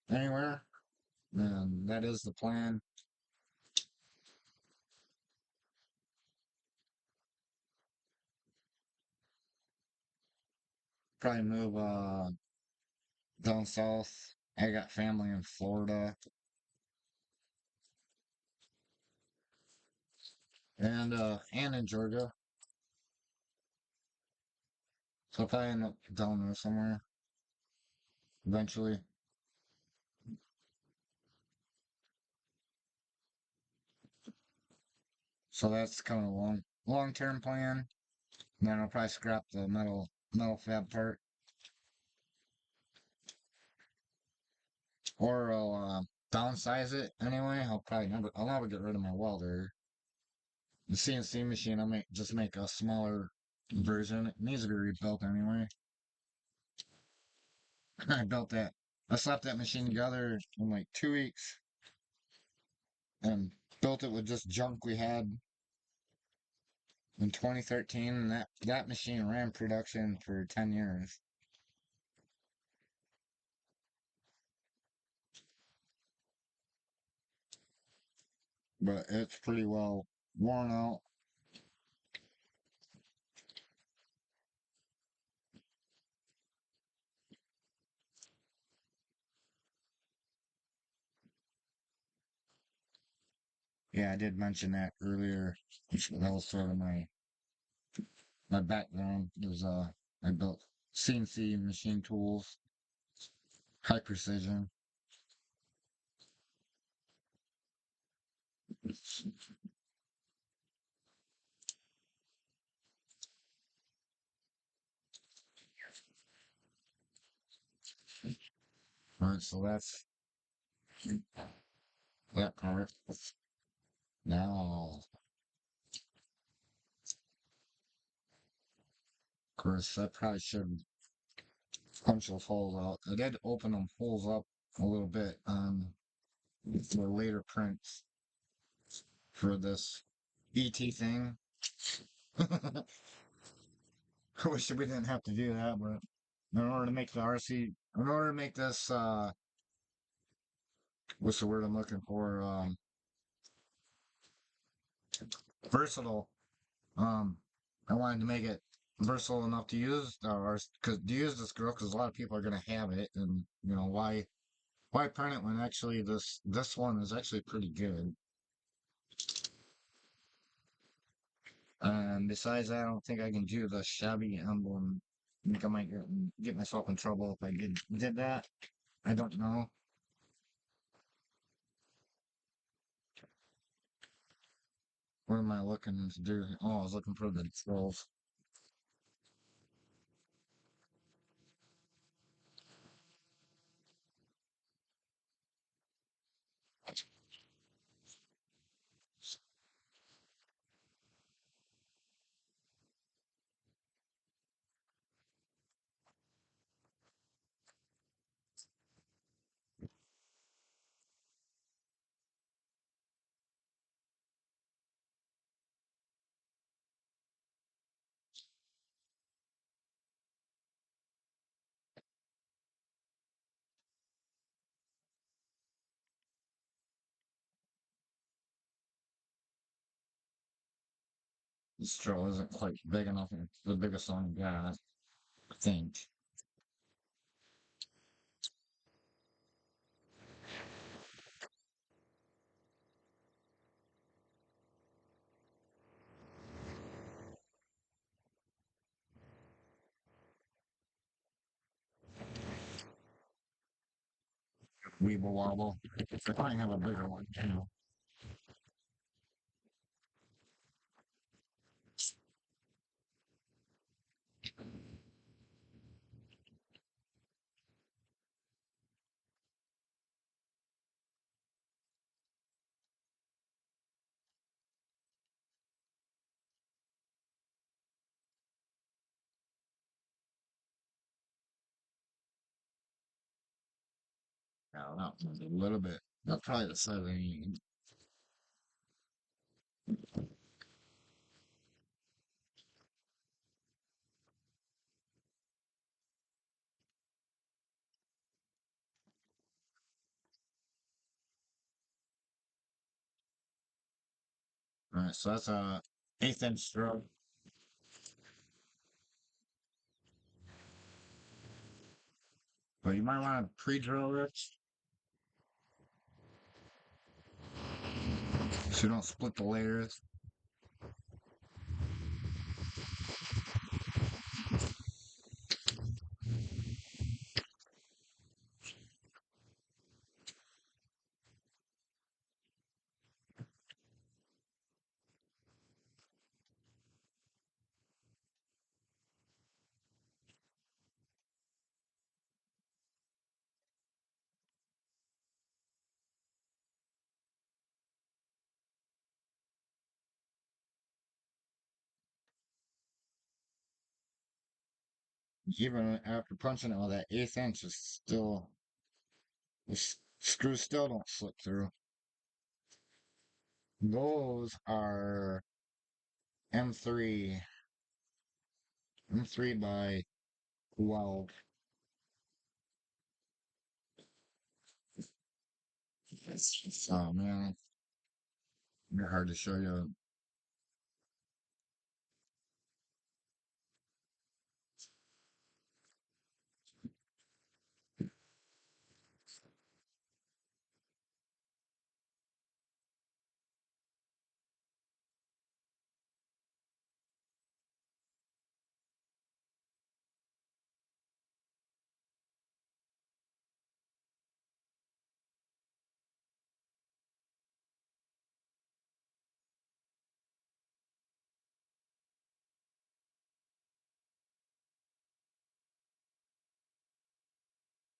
anywhere, and that is the plan. Probably move down south. I got family in Florida and in Georgia, so I'll probably end up down there somewhere eventually. So that's kind of a long term plan. And then I'll probably scrap the metal fab part, or I'll downsize it anyway. I'll never get rid of my welder. The CNC machine, just make a smaller version. It needs to be rebuilt anyway. I built that. I slapped that machine together in like 2 weeks and built it with just junk we had in 2013. And that machine ran production for 10 years, but it's pretty well worn out. Yeah, I did mention that earlier. That was sort of my background. Was I built CNC machine tools, high precision. All right, so that's that part. Now, of course, I probably should punch those holes out. I did open them holes up a little bit for later prints for this ET thing. I wish we didn't have to do that, but in order to make the RC, in order to make this, what's the word I'm looking for? Versatile. Um, I wanted to make it versatile enough to use, or because to use this grill, because a lot of people are gonna have it, and why print it when actually this one is actually pretty good. And besides that, I don't think I can do the shabby emblem. I think I might get myself in trouble if I did that. I don't know. What am I looking to do? Oh, I was looking for the trolls. This troll isn't quite big enough. It's the biggest one I got, I think. Weeble Wobble. I might have a bigger one too. No, not a little bit. Not probably the size I need. Alright, so that's a 1/8 inch stroke. But you might want to pre-drill it so you don't split the layers. Even after punching it with that 1/8 inch, it's still the screws still don't slip through. Those are M3, M3 by 12. Oh man, they're hard to show you.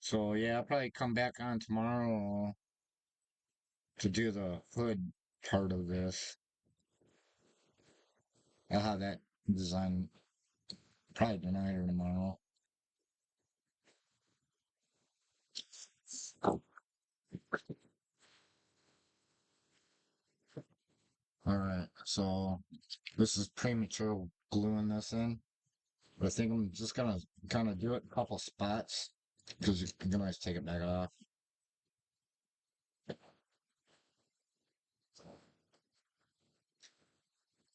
So yeah, I'll probably come back on tomorrow to do the hood part of this. I'll have that design probably tonight or tomorrow. Alright, so this is premature gluing this in. But I think I'm just gonna kind of do it in a couple spots because you can always take it back off.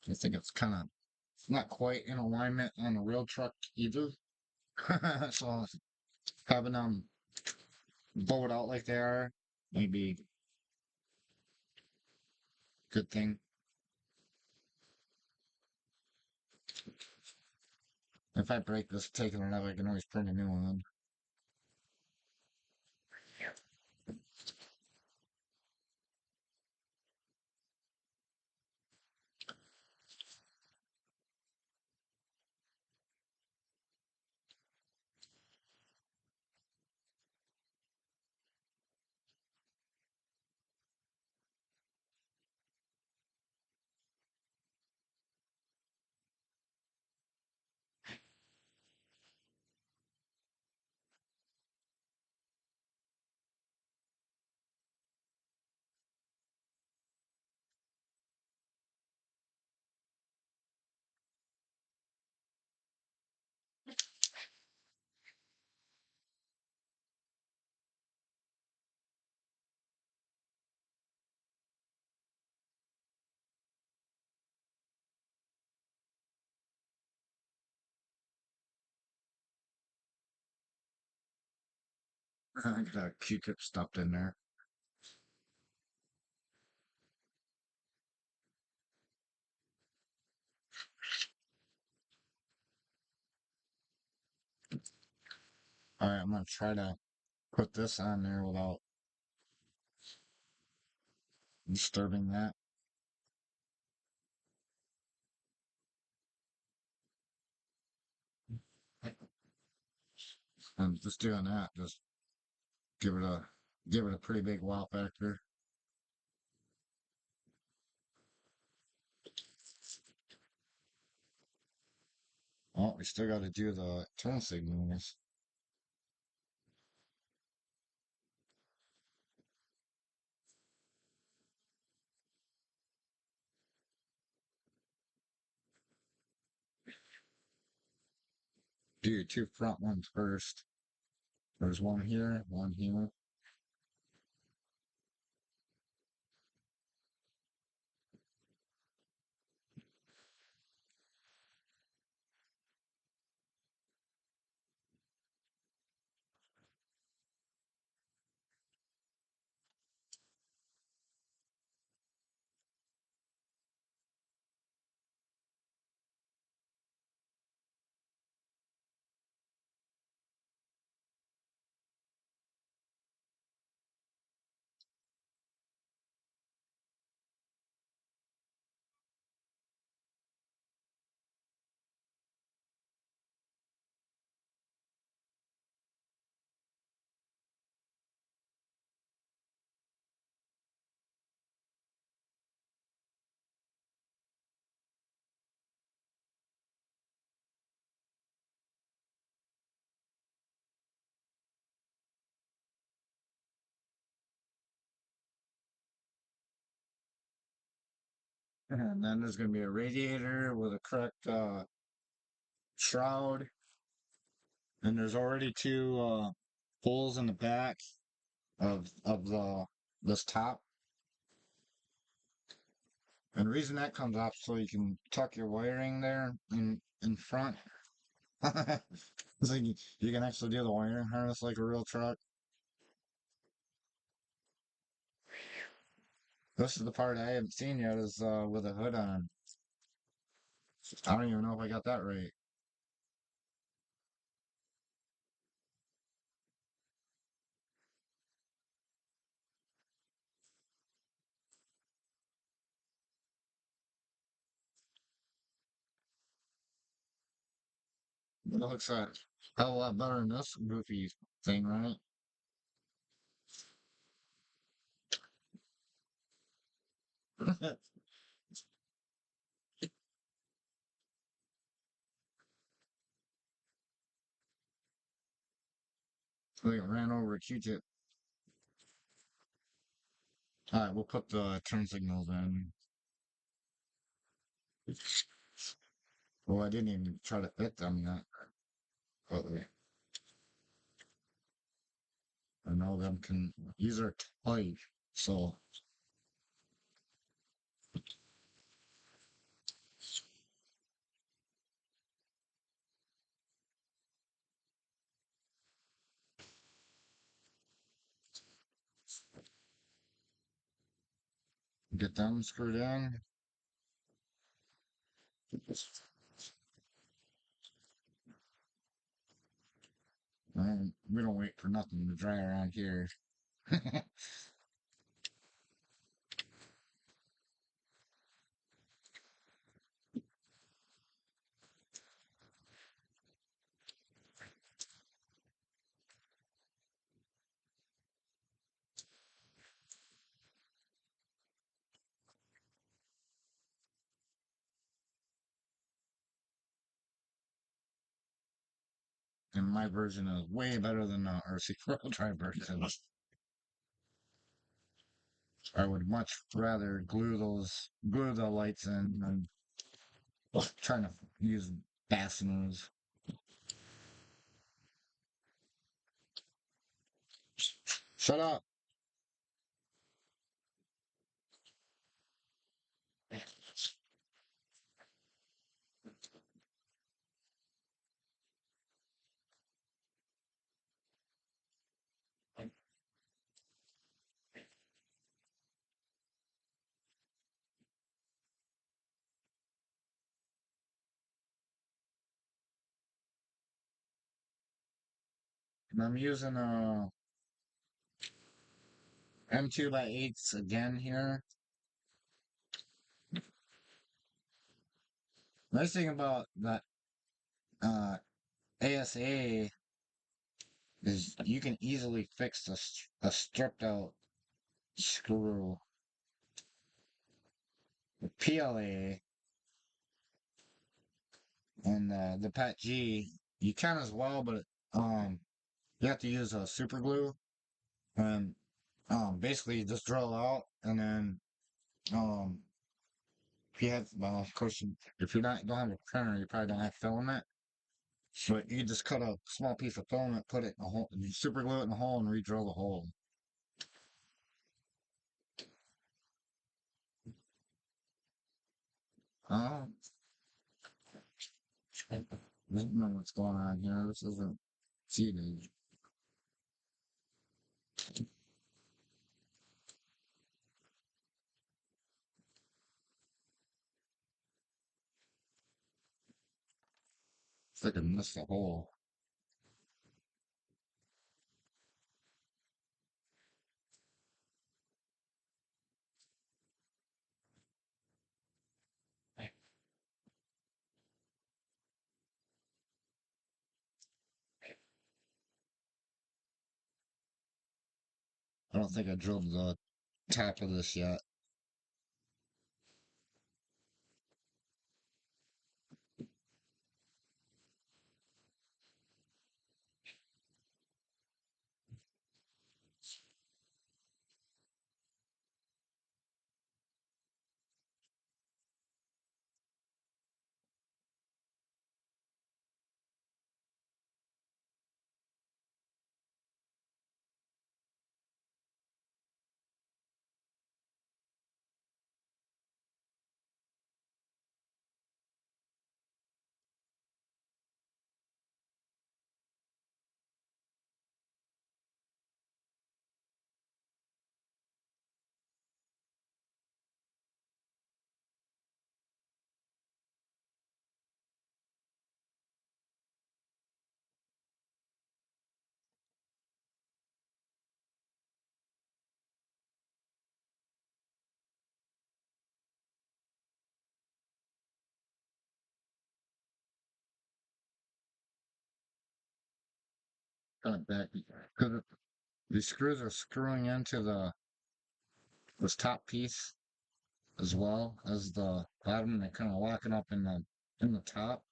I think it's kind of not quite in alignment on the real truck either. So having them bowed out like they are maybe a good thing. If I break this, taking it out, I can always print a new one. I got a Q-tip stuffed in there. All right, I'm gonna try to put this on there without disturbing that. And just doing that, just give it a give it a pretty big wow factor. Oh, we still got to do the turn signals. Do your two front ones first. There's one here, one here. And then there's going to be a radiator with a correct shroud. And there's already two holes in the back of the this top. And the reason that comes off so you can tuck your wiring there in front. So you can actually do the wiring harness like a real truck. This is the part I haven't seen yet is with a hood on. I don't even know if I got that right. But it looks like a hell of a lot better than this goofy thing, right? Like it ran over a Q-tip. Alright, we'll put the turn signals in. Well, I didn't even try to fit them yet. But I know them can, these are tight, so get them screwed in. We don't wait for nothing to dry around here. And my version is way better than the RC4WD version. I would much rather glue the lights in than trying to use fasteners. Shut up. And I'm using M2 by 8s again here. Nice thing about that uh, ASA is you can easily fix a stripped out screw. The PLA and the PET G, you can as well, but um, you have to use a super glue and basically you just drill out and then um, if you have, well, of course, if you're not don't have a printer, you probably don't have filament. But you just cut a small piece of filament, put it in a hole, and you super glue it in the hole, and re-drill the hole. Uh, I don't know what's going on here. This isn't seated. It's like I missed the hole. I don't think I drilled the top of this yet. Kind of back because these screws are screwing into this top piece as well as the bottom. They're kind of locking up in the top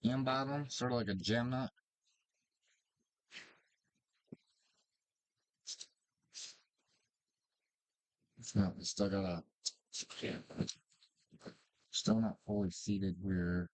and bottom, sort of like a jam nut. No, it's still got a still not fully seated. We're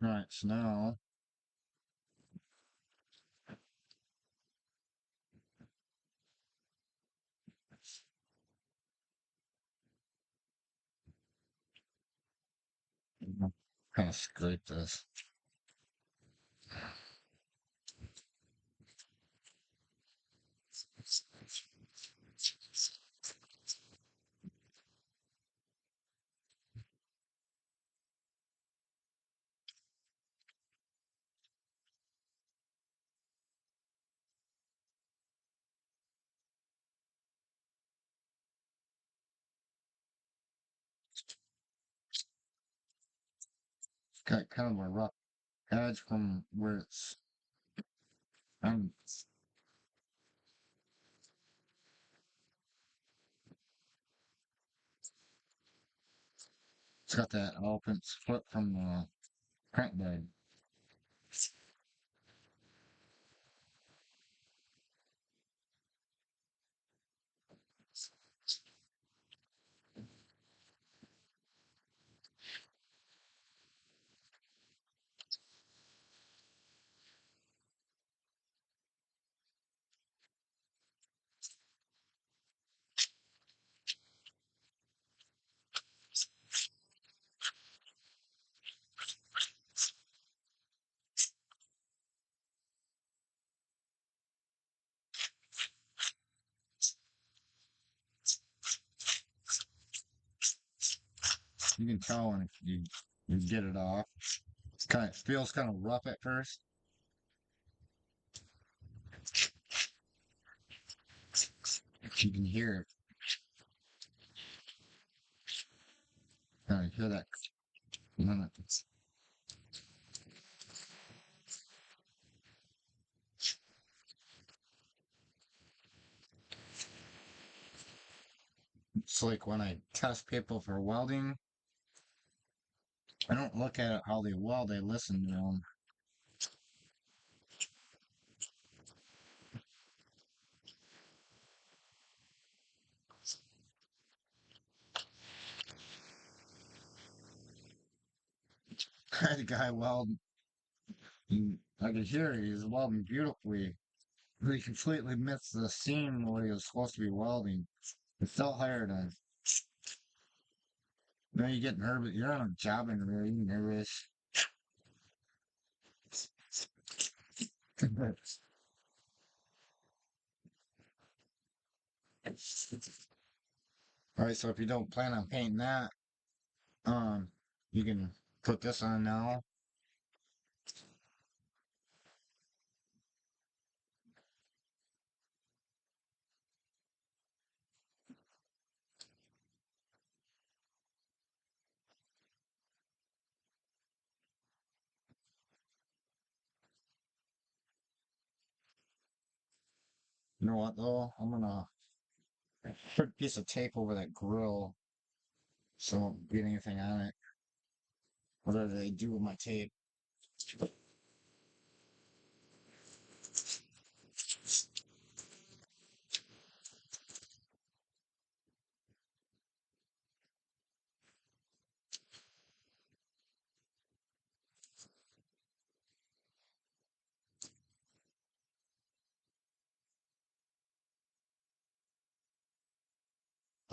right. So now kind of scrape this. It's got kind of a rough edge from where um, it's got that elephant's foot from the print bag. You can tell when you get it off. It's kind of feels kind of rough at first. You can hear it. Kind of hear that. It's like when I test people for welding, I don't look at how they weld, I listen to them. I had a guy weld, and I could hear he was welding beautifully, but he completely missed the seam where he was supposed to be welding. It felt higher than. Now you get nervous. You're on a job interview, you're nervous. All right, so if you don't plan on painting that, um, you can put this on now. You know what though? I'm gonna put a piece of tape over that grill so I don't get anything on it. What do they do with my tape?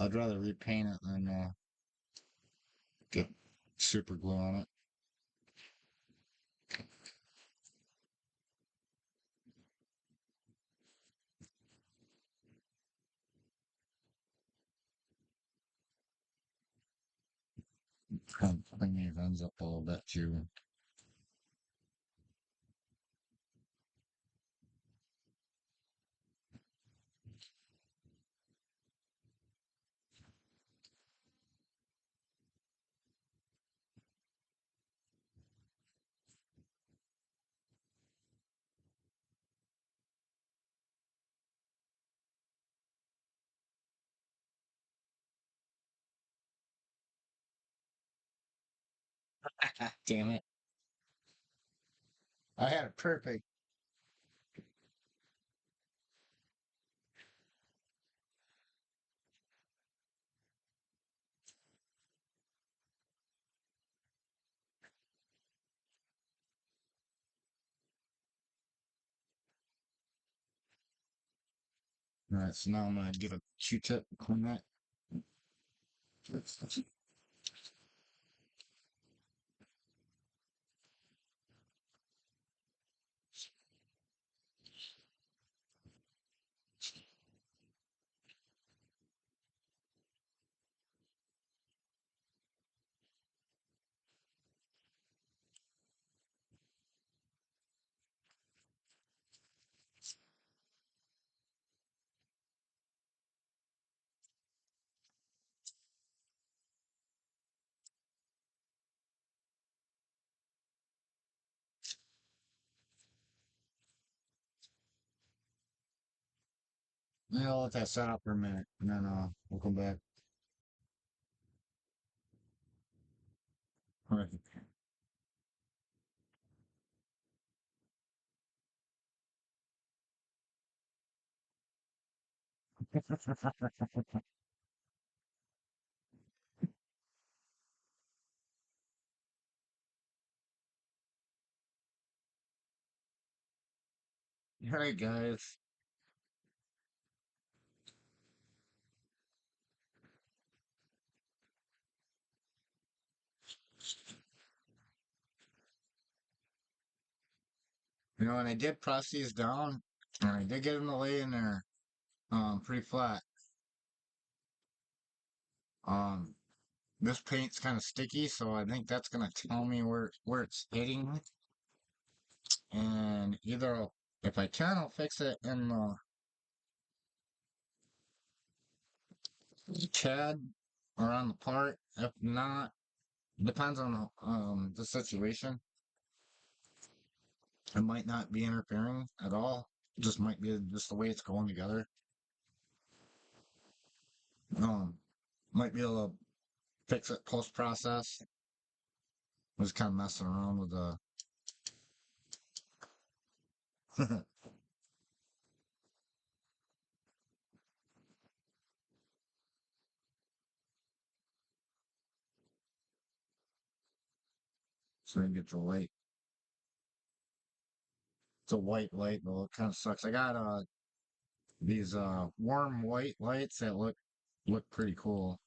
I'd rather repaint it than get super glue on it. I think it ends up a little bit too. Damn it. I had it perfect. All right, so now I'm gonna get a Q-tip and clean that. Yeah, I'll let that set up for a minute, and then we'll come back. All right. All right, guys. You know, and I did press these down, and I did get them to lay in there, pretty flat. Um, This paint's kind of sticky, so I think that's gonna tell me where it's hitting. And either if I can, I'll fix it in the CAD or on the part. If not, depends on the situation. It might not be interfering at all. It just might be just the way it's going together. Um, might be able to fix it post process. I was kind of messing around with the. So I can get the light. It's a white light though. It kind of sucks. I got these warm white lights that look pretty cool.